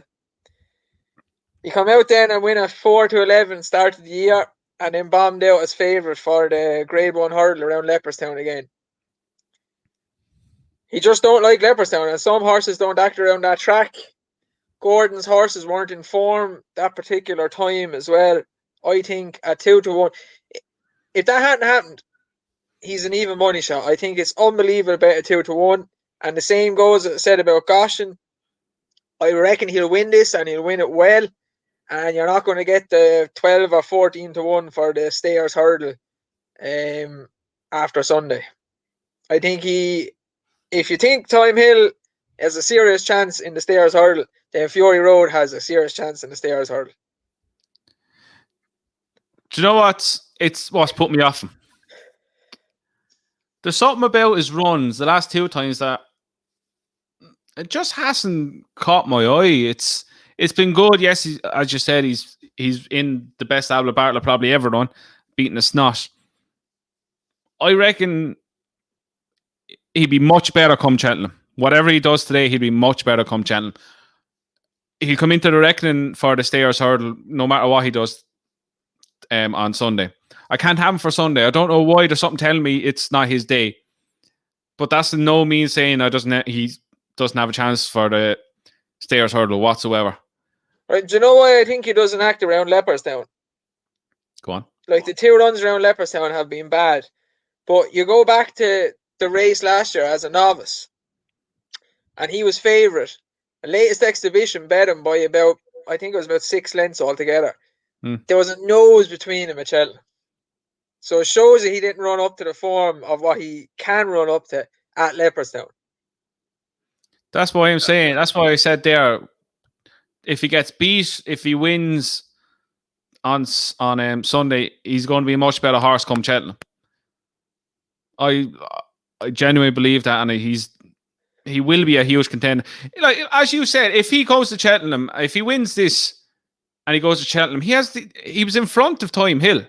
He come out then and win a 4-11 start of the year, and then bombed out as favourite for the Grade 1 hurdle around Leopardstown again. He just don't like Leopardstown, and some horses don't act around that track. Gordon's horses weren't in form that particular time as well. I think at 2-1, if that hadn't happened, he's an even money shot. I think it's unbelievable bet at 2-1. And the same goes said about Goshen. I reckon he'll win this, and he'll win it well. And you're not going to get the 12 or 14-1 for the Stayers Hurdle after Sunday. I think if you think Time Hill has a serious chance in the Stayers Hurdle, then Fury Road has a serious chance in the Stayers Hurdle. Do you know what? It's what's put me off him. There's something about his runs the last 2 times that it just hasn't caught my eye. It's been good. Yes, as you said, he's in the best Abla Bartlett probably ever done, beating a snot. I reckon he'd be much better come Cheltenham. Whatever he does today, he'd be much better come Cheltenham. He'll come into the reckoning for the Stayers Hurdle no matter what he does on Sunday. I can't have him for Sunday. I don't know why. There's something telling me it's not his day. But that's in no means saying he doesn't have a chance for the Stayers Hurdle whatsoever. Right, do you know why I think he doesn't act around Leopardstown? Go on. Like, the 2 runs around Leopardstown have been bad. But you go back to the race last year as a novice, and he was favourite. The latest exhibition bet him by about, I think it was about 6 lengths altogether. There was a nose between him at Cheltenham. So it shows that he didn't run up to the form of what he can run up to at Leopardstown. That's why I'm saying. That's why I said there. If he gets beat, if he wins on Sunday, he's going to be a much better horse come Cheltenham. I genuinely believe that, and he will be a huge contender. Like as you said, if he goes to Cheltenham, if he wins this and he goes to Cheltenham, he was in front of Time Hill.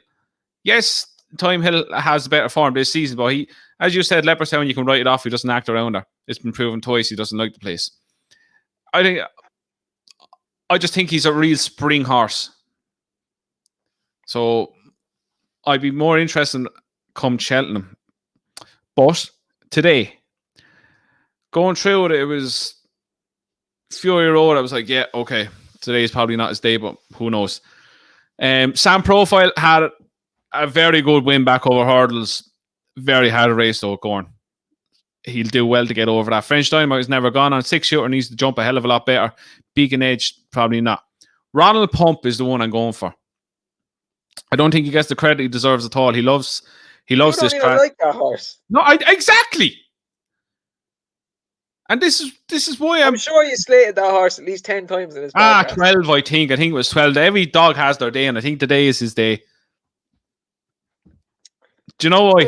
Yes, Time Hill has better form this season, but as you said, Leopardstown, you can write it off. He doesn't act around her. It's been proven twice he doesn't like the place. I just think he's a real spring horse. So I'd be more interested in come Cheltenham. But today, going through it, it was Fury Road. I was like, yeah, okay, today's probably not his day, but who knows. Sam Profile had a very good win back over hurdles. Very hard race though, going. He'll do well to get over that. French Dynamite has never gone on. 6-shooter needs to jump a hell of a lot better. Beacon Edge, probably not. Ronald Pump is the one I'm going for. I don't think he gets the credit he deserves at all. He loves this track. I like that horse. No, exactly. And this is why I'm sure you slated that horse at least 10 times in his podcast. 12, I think. I think it was 12. Every dog has their day, and I think today is his day. Do you know why?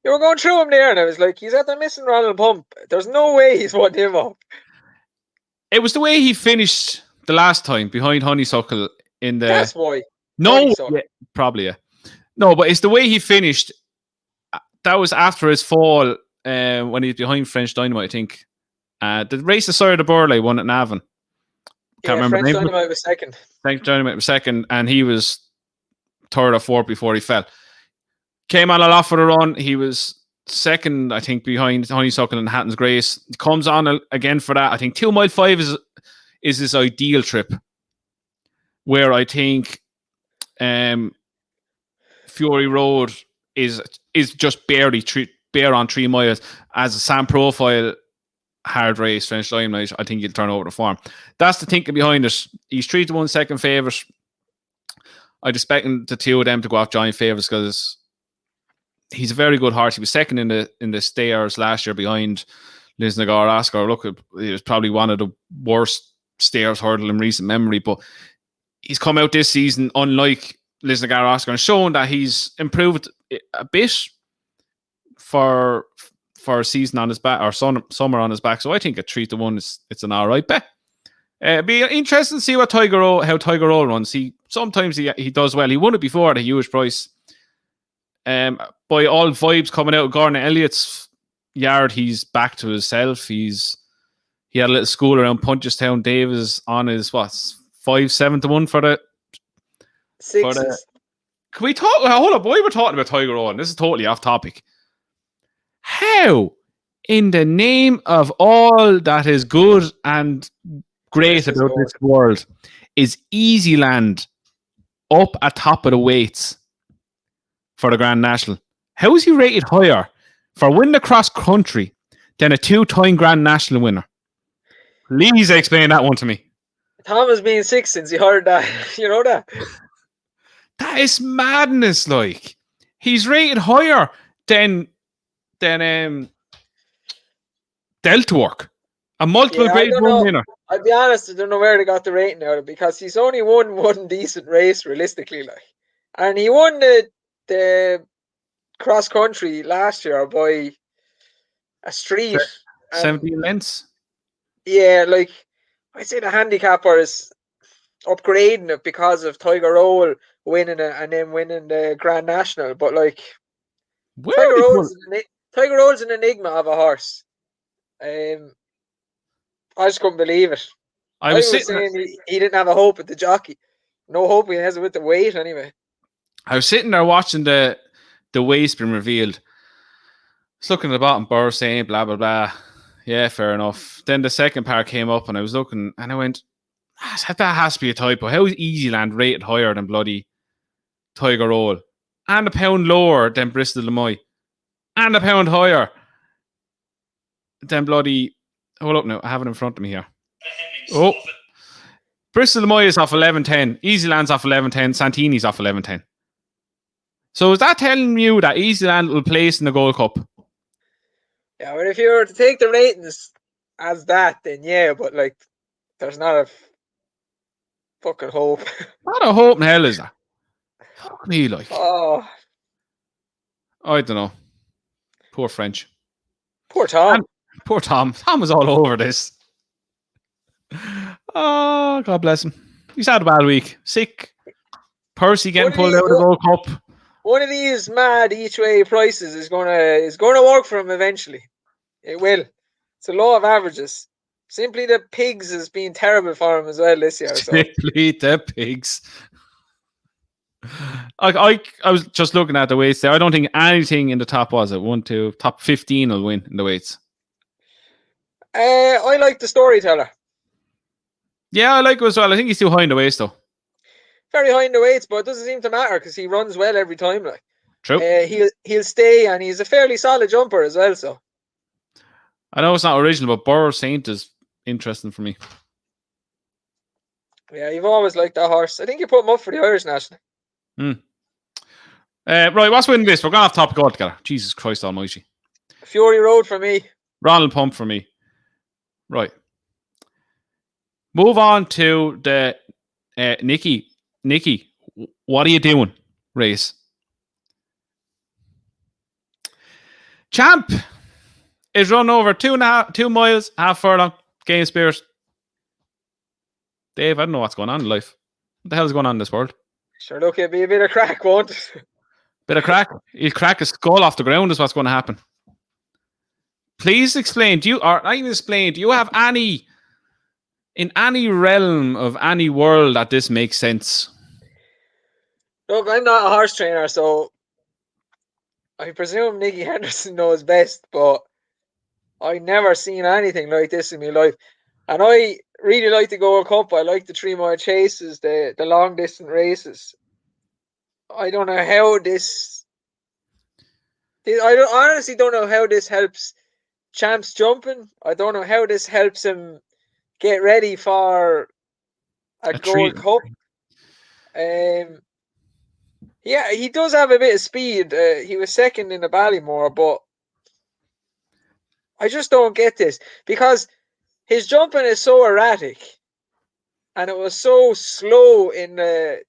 You were going through him there, and I was like, he's at the missing Ronald Pump. There's no way he's won him up. It was the way he finished the last time behind Honeysuckle in the... That's why. No, yeah, probably, yeah. No, but it's the way he finished. That was after his fall when he was behind French Dynamite, I think. The race of Sire de Burley won at Navan. Can't remember French Dynamite was second. French Dynamite was second, and he was third or fourth before he fell. Came on a lot for the run. He was second, I think, behind Honeysuckle and Hatton's Grace. Comes on again for that. I think 2 mile 5 is his ideal trip, where I think Fury Road is just barely bare on 3 miles. As a Sam Profile hard race, French Dynamite, I think he'll turn over the form. That's the thinking behind it. He's 3-1 second favourite. I'd expect the 2 of them to go off giant favourites because he's a very good horse. He was second in the Stayers last year behind Lisnagar Ascot. Look, he was probably one of the worst Stayers hurdle in recent memory, but he's come out this season unlike Lisnagar Ascot and shown that he's improved a bit for a season on his back or summer on his back. So I think a 3-1 it's an alright bet. It'd be interesting to see how Tiger Roll runs. Sometimes he does well. He won it before at a huge price. By all vibes coming out of Gordon Elliott's yard, he's back to himself. He had a little school around Punchestown. Dave is on his 5-7-1 for the Sixes. Can we talk? Hold up, boy. We're talking about Tiger Owen. This is totally off topic. How, in the name of all that is good and great about this world, is Easyland up at top of the weights for the Grand National? How is he rated higher for winning the cross country than a 2-time Grand National winner? Please explain that one to me. Tom has been 6 since he heard that. You know that? That is madness. Like, he's rated higher than Deltwork, a multiple Grade 1 winner. I'll be honest, I don't know where they got the rating out of, because he's only won one decent race realistically, like, and he won the cross country last year by a street. 17 lengths. Yeah, like, I'd say the handicapper is upgrading it because of Tiger Owl winning it and then winning the Grand National. But like, Tiger Owl's an enigma of a horse. I just couldn't believe it. I was saying he didn't have a hope at the jockey. No hope he has with the weight anyway. I was sitting there watching the weight's been revealed. I was looking at the bottom bar saying blah blah blah. Yeah, fair enough. Then the second part came up and I was looking and I went, that has to be a typo. How is Easyland rated higher than bloody Tiger Owl? And a pound lower than Bristol Lemoy? And a pound higher than bloody... Hold up now, I have it in front of me here. Oh. Bristol Lemoy is off 11.10. Easyland's off 11.10. Santini's off 11.10. So is that telling you that Easyland will place in the Gold Cup? Yeah, but if you were to take the ratings as that, then yeah, but like, there's not a fucking hope. Not a hope in hell, is there? Fuck me, like. Oh. I don't know. Poor French. Poor Tom. Poor Tom. Tom was all over this. Oh, God bless him. He's had a bad week. Sick. Percy getting pulled out of the Gold Cup. One of these mad each way prices is gonna work for him eventually. It will. It's a law of averages. Simply the pigs has been terrible for him as well this year. So. Simply the pigs. I was just looking at the weights there. I don't think anything in the top top 15 will win in the weights. I like the Storyteller. Yeah, I like him as well. I think he's too high in the weights though. Very high in the weights, but it doesn't seem to matter because he runs well every time. Like, true. He'll stay, and he's a fairly solid jumper as well. So, I know it's not original, but Burr Saint is interesting for me. Yeah, you've always liked that horse. I think you put him up for the Irish National. Right, what's winning this? We're going off topic altogether. Jesus Christ Almighty. Fury Road for me. Ronald Pump for me. Right. Move on to the Nicky, what are you doing? Race. Champ is run over 2 miles, half furlong, gain spirit. Dave, I don't know what's going on in life. What the hell is going on in this world? Sure, look, it'll be a bit of crack, won't it? Bit of crack? He'll crack his skull off the ground is what's going to happen. Please explain. Do you have any, in any realm of any world that this makes sense? Look, I'm not a horse trainer, so I presume Nicky Henderson knows best, but I've never seen anything like this in my life. And I really like the Gold Cup. I like the 3 mile chases, the long distance races. I don't know how this I honestly don't know how this helps Champ's jumping. I don't know how this helps him get ready for a Gold Cup. Yeah, he does have a bit of speed. He was second in the Ballymore, but I just don't get this because his jumping is so erratic and it was so slow in the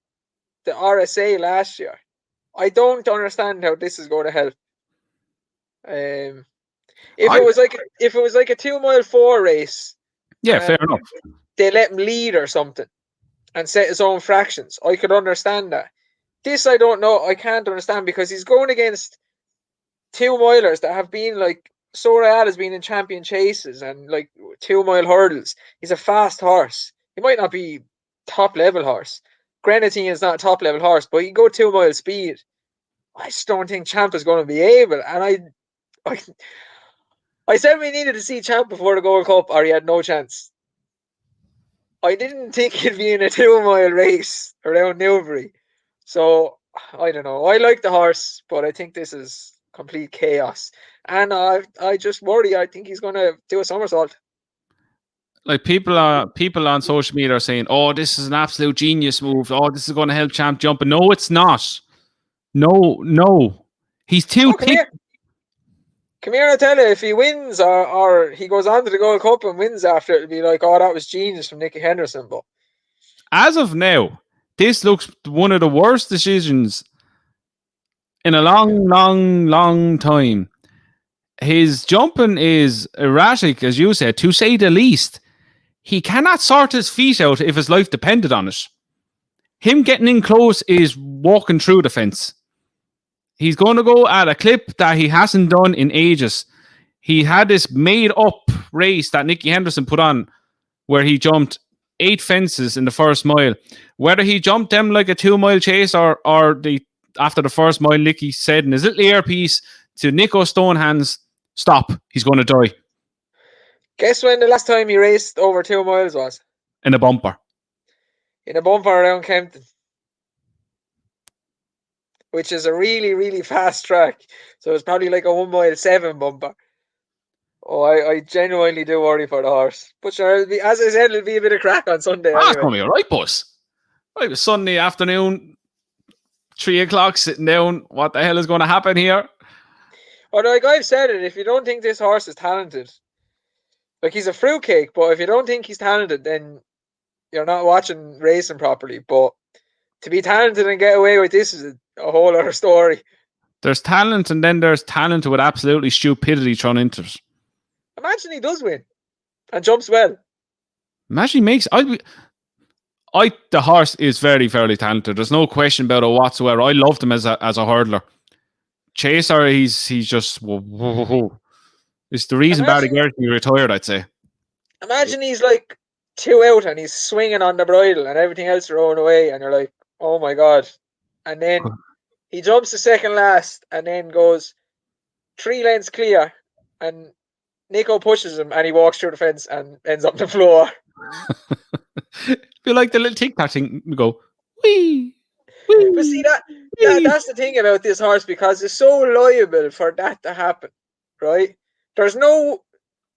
RSA last year. I don't understand how this is going to help. If it was like a 2 mile 4 race, yeah, fair enough. They let him lead or something and set his own fractions. I could understand that. This I don't know. I can't understand because he's going against 2 milers that have been like Soraya has been in champion chases and like 2 mile hurdles. He's a fast horse. He might not be top level horse. Grenadine is not a top level horse, but he can go 2 mile speed. I just don't think Champ is going to be able. And I said we needed to see Champ before the Gold Cup, or he had no chance. I didn't think he'd be in a 2 mile race around Newbury. So I don't know. I like the horse, but I think this is complete chaos. And I just worry. I think he's going to do a somersault. Like people on social media are saying, "Oh, this is an absolute genius move. Oh, this is going to help Champ jump." And no, it's not. No, he's too thick. Come here, I tell you, if he wins or he goes on to the Gold Cup and wins after, it'll be like, oh, that was genius from Nicky Henderson. But as of now, this looks one of the worst decisions in a long time. His jumping is erratic, as you said, to say the least. He cannot sort his feet out if his life depended on it. Him getting in close is walking through the fence. He's going to go at a clip that he hasn't done in ages. He had this made-up race that Nicky Henderson put on where he jumped 8 fences in the first mile. Whether he jumped them like a 2 mile chase or after the first mile, Nicky said in his little earpiece to Nico Stonehands, "Stop, he's going to die." Guess when the last time he raced over 2 miles was? In a bumper. In a bumper around Kempton. Which is a really, really fast track. So it's probably like a 1 mile 7 bumper. Oh, I genuinely do worry for the horse. But sure, as I said, it'll be a bit of crack on Sunday. It's going to be all right, boss. Right, it's Sunday afternoon, 3 o'clock, sitting down. What the hell is going to happen here? Well, like I've said it, if you don't think this horse is talented, like he's a fruitcake, but if you don't think he's talented, then you're not watching racing properly. But to be talented and get away with this is a whole other story. There's talent, and then there's talent with absolutely stupidity thrown into it. Imagine he does win and jumps well. Imagine he makes. The horse is very, very talented. There's no question about it whatsoever. I loved him as a hurdler. Chaser, he's just. Whoa. It's the reason Barry Gertie retired, I'd say. Imagine he's like 2 out and he's swinging on the bridle and everything else thrown away, and you're like, oh my god. And then he jumps the second last and then goes 3 lengths clear, and Nico pushes him and he walks through the fence and ends up on the floor. Feel like the little tic-tac thing. We go, wee. But see, that's the thing about this horse, because it's so liable for that to happen, right? There's no,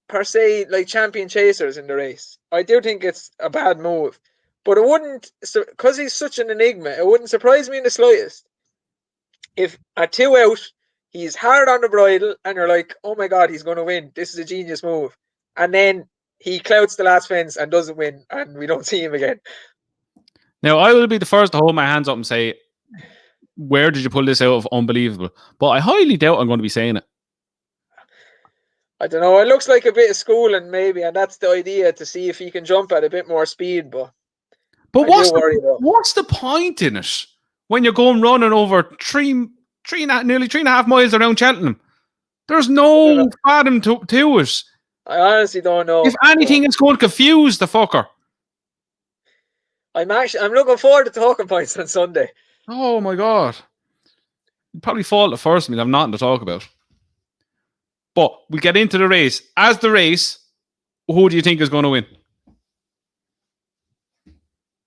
per se, like champion chasers in the race. I do think it's a bad move. But it wouldn't, because he's such an enigma, it wouldn't surprise me in the slightest if at 2 out, he's hard on the bridle and you're like, oh my god, he's going to win. This is a genius move. And then he clouts the last fence and doesn't win, and we don't see him again. Now, I will be the first to hold my hands up and say, where did you pull this out of? Unbelievable. But I highly doubt I'm going to be saying it. I don't know. It looks like a bit of schooling, maybe, and that's the idea, to see if he can jump at a bit more speed. But what's the point in it when you're going running over nearly 3.5 miles around Cheltenham? There's no fathom to it. I honestly don't know. If anything, it's going to confuse the fucker. I'm looking forward to talking points on Sunday. Oh my god. You'd probably fall the first meal. I've nothing to talk about. But we get into the race. As the race, who do you think is going to win?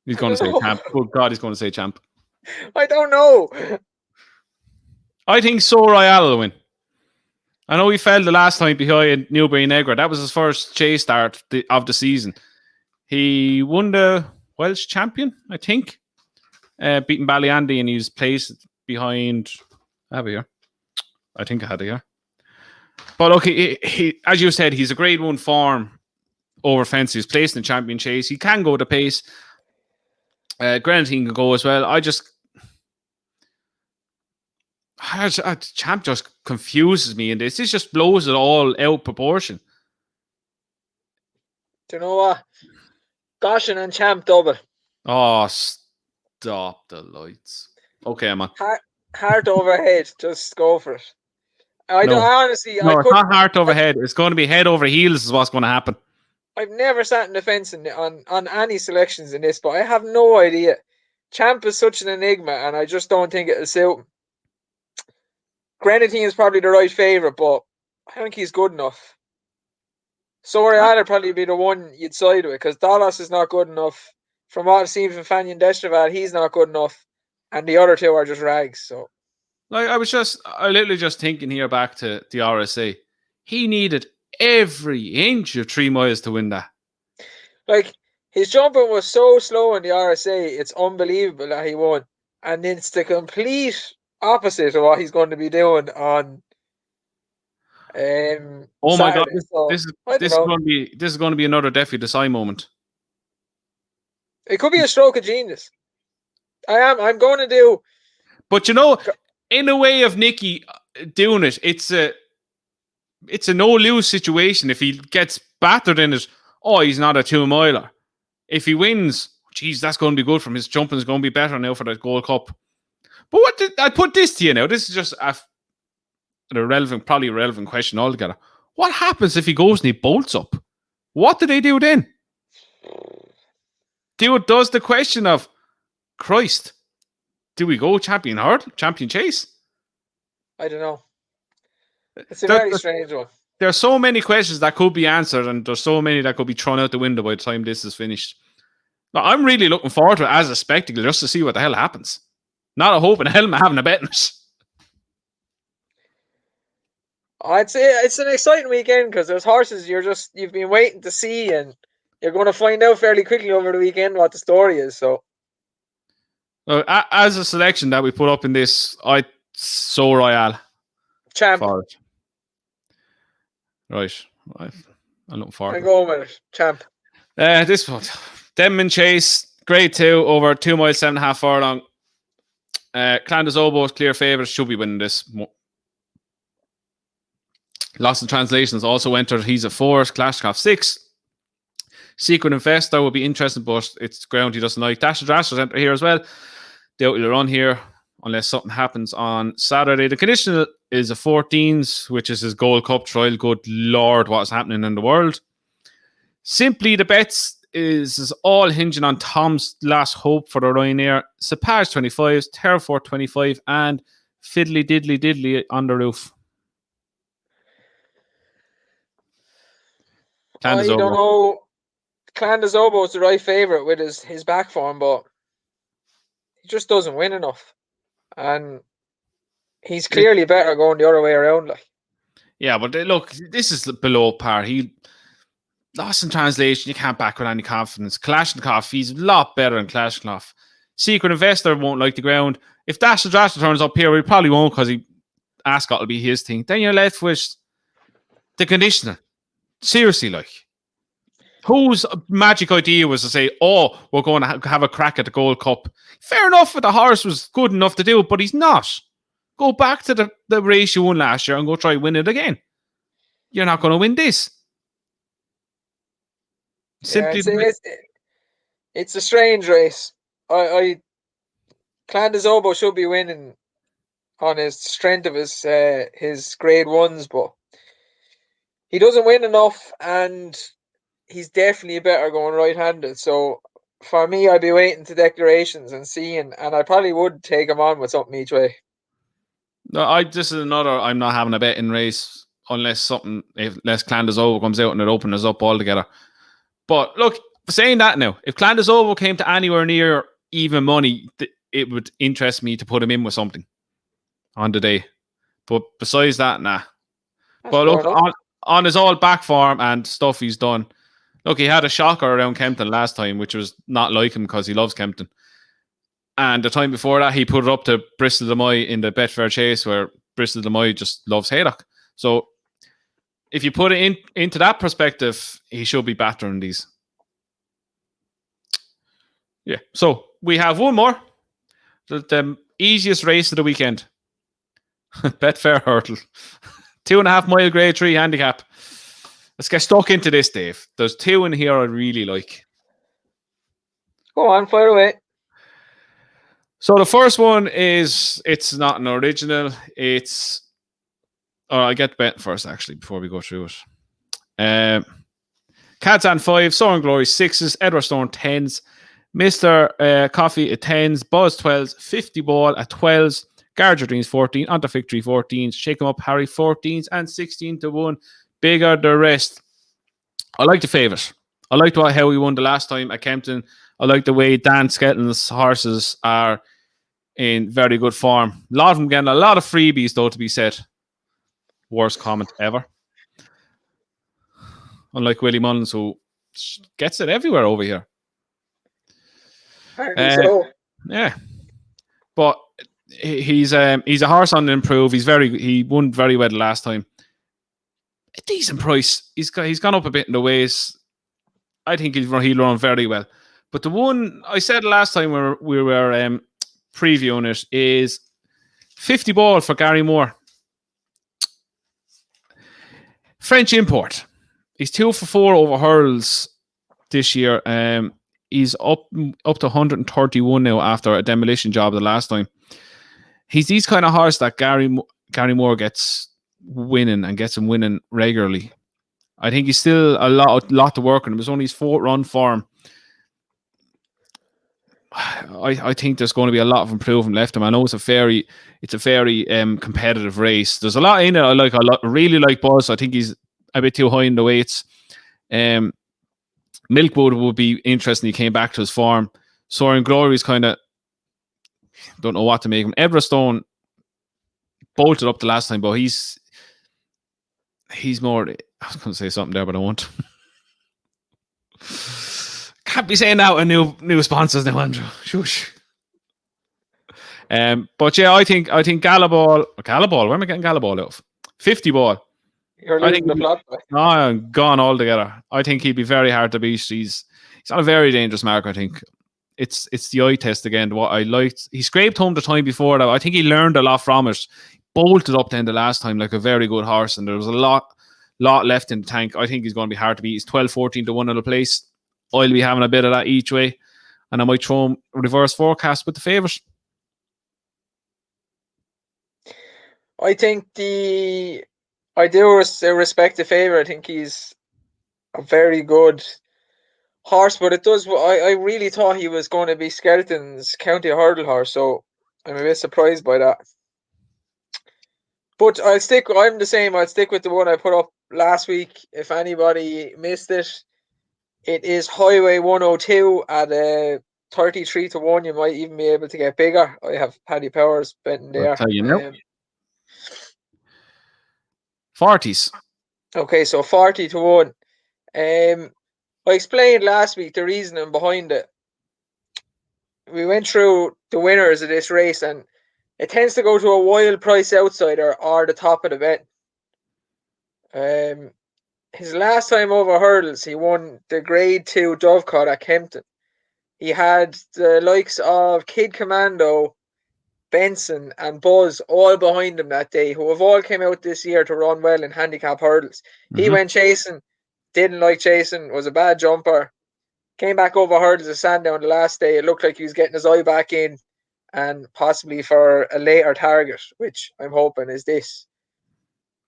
He's going to say Champ. Good God, he's going to say Champ. I don't know. I think So Royale will win. I know he fell the last time behind Newbury Negra. That was his first chase start of the season. He won the Welsh champion, I think, beating Ballyandy, and he's placed behind. I have it here. I think I had it here. But okay, he, as you said, he's a grade 1 form over fence. He's placed in the champion chase. He can go the pace. Grenadine can go as well. Champ just confuses me in this. This just blows it all out proportion. Do you know what? Goshen and Champ double. Oh, stop the lights. Okay, man. Heart overhead. Just go for it. I No. honestly, I No, it's not couldn't. heart over head. It's going to be head over heels is what's going to happen. I've never sat in the fence on any selections in this, but I have no idea. Champ is such an enigma, and I just don't think it'll suit him. Grenadine is probably the right favourite, but I don't think he's good enough. Sorial would probably be the one you'd side with, because Dallas is not good enough. From what I've seen from Fanyan Destreval, he's not good enough, and the other two are just rags. So, Like I literally just thinking here back to the RSA. He needed every inch of 3 miles to win that. like, his jumping was so slow in the RSA, it's unbelievable that he won. And it's the complete opposite of what he's going to be doing on Oh my god, Saturday. So, this is I don't this is know. going to be another Defi Desai moment. It could be a stroke of genius. I'm going to do. But in a way of Nicky doing it, it's a no lose situation. If he gets battered in it, he's not a 2 miler. If he wins, geez, that's going to be good from his jumping is going to be better now for the Gold Cup. But I put this to you now. This is just probably irrelevant question altogether. What happens if he goes and he bolts up? What do they do then? Does the question of Christ, do we go champion hurdle, champion chase? I don't know. It's a very strange one. There are so many questions that could be answered, and there's so many that could be thrown out the window by the time this is finished. Now, I'm really looking forward to it as a spectacle, just to see what the hell happens. Not a hope in hell I'm having a bet in it. I'd say it's an exciting weekend because there's horses you've been waiting to see, and you're going to find out fairly quickly over the weekend what the story is. So, as a selection that we put up in this, so Royale. Champ. Forward. Right. I'm looking forward. I'm going with it. Champ. This one. Denman Chase, grade 2 over 2 miles, 7.5 furlong. Clandas Obo's clear favourites, should be winning this. Lost in Translations also entered. He's a 4, Clashcraft 6. Secret Investor will be interesting, but it's ground he doesn't like. Dash of Drashers enter here as well. They will run here unless something happens on Saturday. The conditional is a 14s, which is his Gold Cup trial. Good Lord, what is happening in the world. Simply the bets is all hinging on Tom's last hope for the Ryanair. Sapage 25s, Terrafort 25, and Fiddly Diddly Diddly on the roof. I don't know. Clandas Obo is the right favourite with his back form, but he just doesn't win enough. And he's clearly better going the other way around. Yeah, but look, this is below par. He lost in translation. You can't back with any confidence. Kalashnikov, he's a lot better than Kalashnikov. Secret Investor won't like the ground. If Dash the Drash turns up here, we probably won't because Ascot will be his thing. Then you're left with the conditioner. Seriously, whose magic idea was to say, we're going to have a crack at the Gold Cup? Fair enough, the horse was good enough to do it, but he's not. Go back to the race you won last year and go try win it again. You're not going to win this. Simply, it's a strange race. Clandas Obo should be winning on his strength of his grade 1s, but he doesn't win enough, and he's definitely better going right-handed. So for me, I'd be waiting to declarations and seeing, and I probably would take him on with something each way. No, this is another. I'm not having a betting race unless Clandas Obo comes out and it opens us up altogether. But look, saying that now, if Clandas Obo came to anywhere near even money, it would interest me to put him in with something on the day. But besides that, nah. But look, on his all back form and stuff he's done. Look, he had a shocker around Kempton last time, which was not like him because he loves Kempton. And the time before that, he put it up to Bristol de Moy in the Betfair Chase, where Bristol de Moy just loves Haydock. So if you put it into that perspective, he should be battering these. Yeah. So we have one more. The easiest race of the weekend. Betfair Hurdle. 2.5 mile grade 3 handicap. Let's get stuck into this, Dave. There's 2 in here I really like. Go on, fire away. So the first one it's not an original. It's I get bet first actually before we go through it. Kazan 5, Soaring Glory 6s, Edward Stone 10s, Mr. Coffee at 10s, Buzz 12s, 50 Ball at 12s, Garger Dreams 14, Under Victory 14s, Shake 'em Up Harry 14s, and 16 to 1. Bigger the rest. I like the favourite. I liked how we won the last time at Kempton. I like the way Dan Skelton's horses are in very good form. A lot of them getting a lot of freebies, though, to be said. Worst comment ever. Unlike Willie Mullins, who gets it everywhere over here. So. Yeah. But he's a horse on the improve. He won very well the last time. A decent price. He's gone up a bit in the ways. I think he'll run very well. But the one I said last time we were previewing it is 50 Ball for Gary Moore. French import. He's 2 for 4 over hurdles this year. He's up to 131 now after a demolition job the last time. He's these kind of horse that Gary Moore gets winning and gets him winning regularly. I think he's still a lot to work on. It was only his 4th run form. I think there's going to be a lot of improvement left him. I know it's a very competitive race. There's a lot in it. I really like Buzz. I think he's a bit too high in the weights. Milkwood would be interesting. He came back to his form. Soaring Glory is kind of don't know what to make him. Everestone bolted up the last time, but he's more. I was going to say something there, but I won't. Can't be saying that with new sponsors now, Andrew. Shush. But yeah, I think Gallaball. Where am I getting Gallaball out of? 50 Ball. You're losing the plot. I'm gone altogether. I think he'd be very hard to beat. He's on a very dangerous mark. I think it's the eye test again. What I liked, he scraped home the time before that. I think he learned a lot from it. Bolted up then the last time like a very good horse, and there was a lot left in the tank. I think he's going to be hard to beat. He's 12-14 to 1 in the place. I'll be having a bit of that each way, and I might throw him reverse forecast with the favourite. I think I do respect the favourite. I think he's a very good horse, but it does. I really thought he was going to be Skelton's County Hurdle horse, so I'm a bit surprised by that. But I'm the same. I'll stick with the one I put up last week. If anybody missed it, it is Highway 102 at 33 to 1. You might even be able to get bigger. I have Paddy Powers betting there. I'll tell you now. 40s. Okay, so 40 to 1. I explained last week the reasoning behind it. We went through the winners of this race, and it tends to go to a wild price outsider or the top of the bet. His last time over hurdles, he won the Grade 2 Dovecot at Kempton. He had the likes of Kid Commando, Benson and Buzz all behind him that day, who have all came out this year to run well in handicap hurdles. He went chasing, didn't like chasing, was a bad jumper, came back over hurdles of Sandown the last day. It looked like he was getting his eye back in, and possibly for a later target, which I'm hoping is this.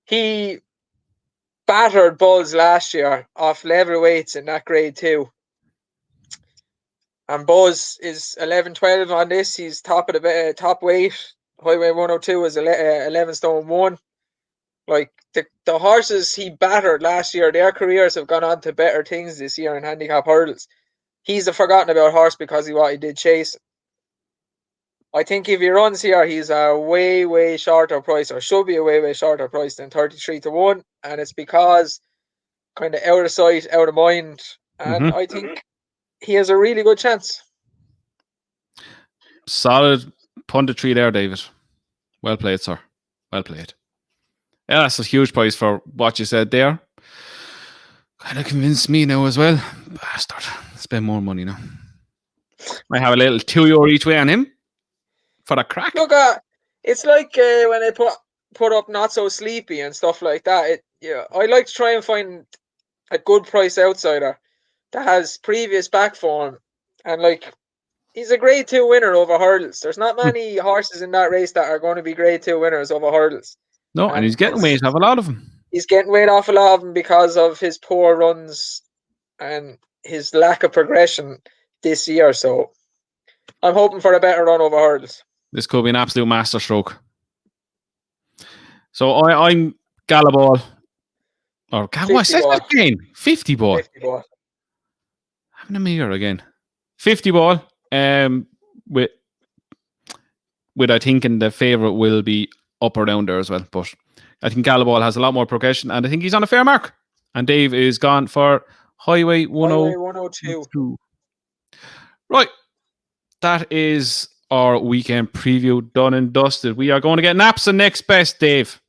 He battered Buzz last year off level weights in that Grade 2. And Buzz is 11-12 on this. He's top of the top weight. Highway 102 is 11 stone 1. Like the horses he battered last year, their careers have gone on to better things this year in handicap hurdles. He's a forgotten about horse because of what he did chasing. I think if he runs here, he's a way shorter price, or should be a way shorter price than 33 to 1. And it's because kind of out of sight, out of mind. And I think he has a really good chance. Solid punditry there, David. Well played, sir. Well played. Yeah, that's a huge price for what you said there. Kind of convinced me now as well. Bastard. Spend more money now. Might have a little €2 each way on him for the crack. Look, it's like when they put up Not So Sleepy and stuff like that. I like to try and find a good price outsider that has previous back form, and like he's a Grade 2 winner over hurdles. There's not many horses in that race that are going to be Grade 2 winners over hurdles. No, and he's getting weight off a lot of them. He's getting weight off a lot of them because of his poor runs and his lack of progression this year. So I'm hoping for a better run over hurdles. This could be an absolute masterstroke. So I'm Gallaball. Or what's that again? 50 ball. 50 ball. Having a mirror again. 50 ball. With I thinking the favourite will be up or down there as well. But I think Gallaball has a lot more progression, and I think he's on a fair mark. And Dave is gone for Highway 102. Right. That is our weekend preview done and dusted. We are going to get naps and next best, Dave.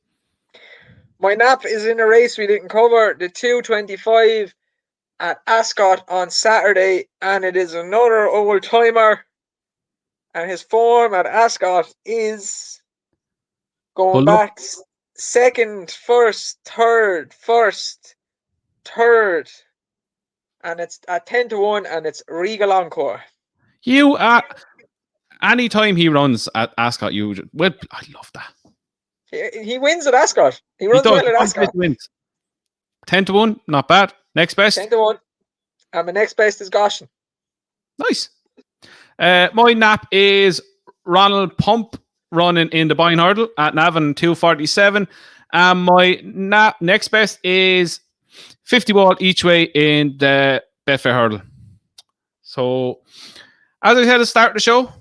My nap is in a race we didn't cover, the 225 at Ascot on Saturday, and it is another old timer. And his form at Ascot is going back second, first, third, and it's at 10-1, and it's Regal Encore. You anytime he runs at Ascot, I love that. He wins at Ascot. He runs well at Ascot. 10-1, not bad. Next best? 10-1. And my next best is Goshen. Nice. My nap is Ronald Pump running in the Boyne Hurdle at Navan 247. And my next best is 50 ball each way in the Betfair Hurdle. So, as I said at the start of the show,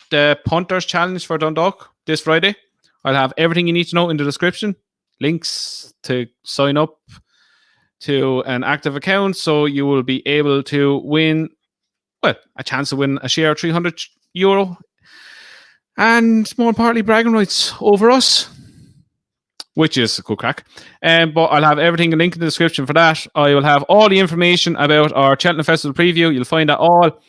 the Punters Challenge for Dundalk this Friday. I'll have everything you need to know in the description. Links to sign up to an active account, so you will be able to win, a chance to win a share of €300, and more importantly, bragging rights over us, which is a cool crack. But I'll have everything linked in the description for that. I will have all the information about our Cheltenham Festival preview. You'll find that all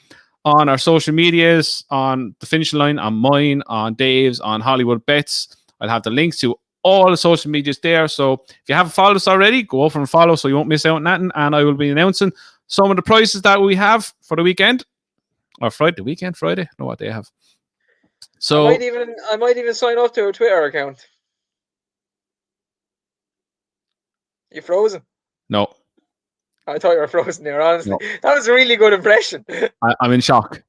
on our social medias, on the finishing line, on mine, on Dave's, on Hollywood Bets. I'll have the links to all the social medias there. So if you haven't followed us already, go over and follow so you won't miss out on nothing. And I will be announcing some of the prices that we have for the weekend. Or Friday. I don't know what they have. So I might even sign up to a Twitter account. You frozen? No. I thought you were frozen there, honestly. No. That was a really good impression. I'm in shock.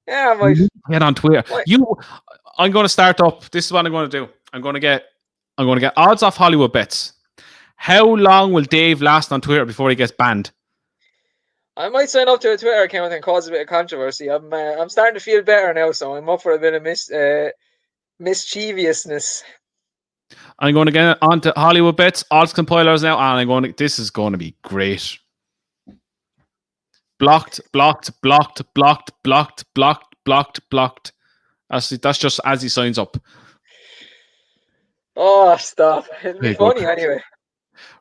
Yeah, I might. Get on Twitter. I'm going to start up. This is what I'm going to do. I'm going to get odds off Hollywood Bets. How long will Dave last on Twitter before he gets banned? I might sign up to a Twitter account and cause a bit of controversy. I'm starting to feel better now, so I'm up for a bit of mischievousness. I'm going to get onto Hollywood Bets, odds compilers now, and this is going to be great. Blocked. That's just as he signs up. Oh, stop. It'll be funny anyway.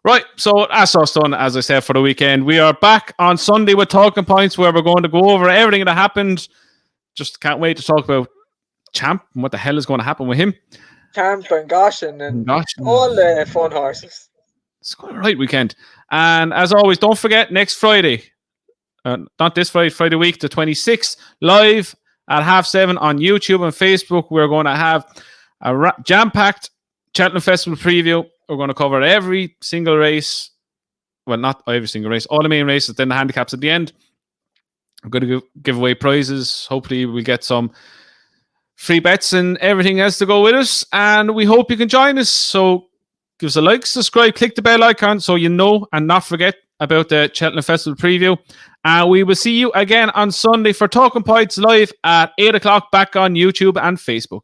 Right, so that's us done, as I said, for the weekend. We are back on Sunday with Talking Points, where we're going to go over everything that happened. Just can't wait to talk about Champ and what the hell is going to happen with him. Champ and Goshen and all the fun horses. It's going to be a right weekend. And as always, don't forget, next Friday, not this Friday week, the 26th, live at 7:30 on YouTube and Facebook, we're going to have a jam-packed Cheltenham Festival preview. We're going to cover every single race. Well, not every single race. All the main races, then the handicaps at the end. I'm going to give away prizes. Hopefully we'll get some free bets and everything else to go with us. And we hope you can join us. So give us a like, subscribe, click the bell icon so you know and not forget about the Cheltenham Festival preview. And we will see you again on Sunday for Talking Points live at 8 o'clock back on YouTube and Facebook.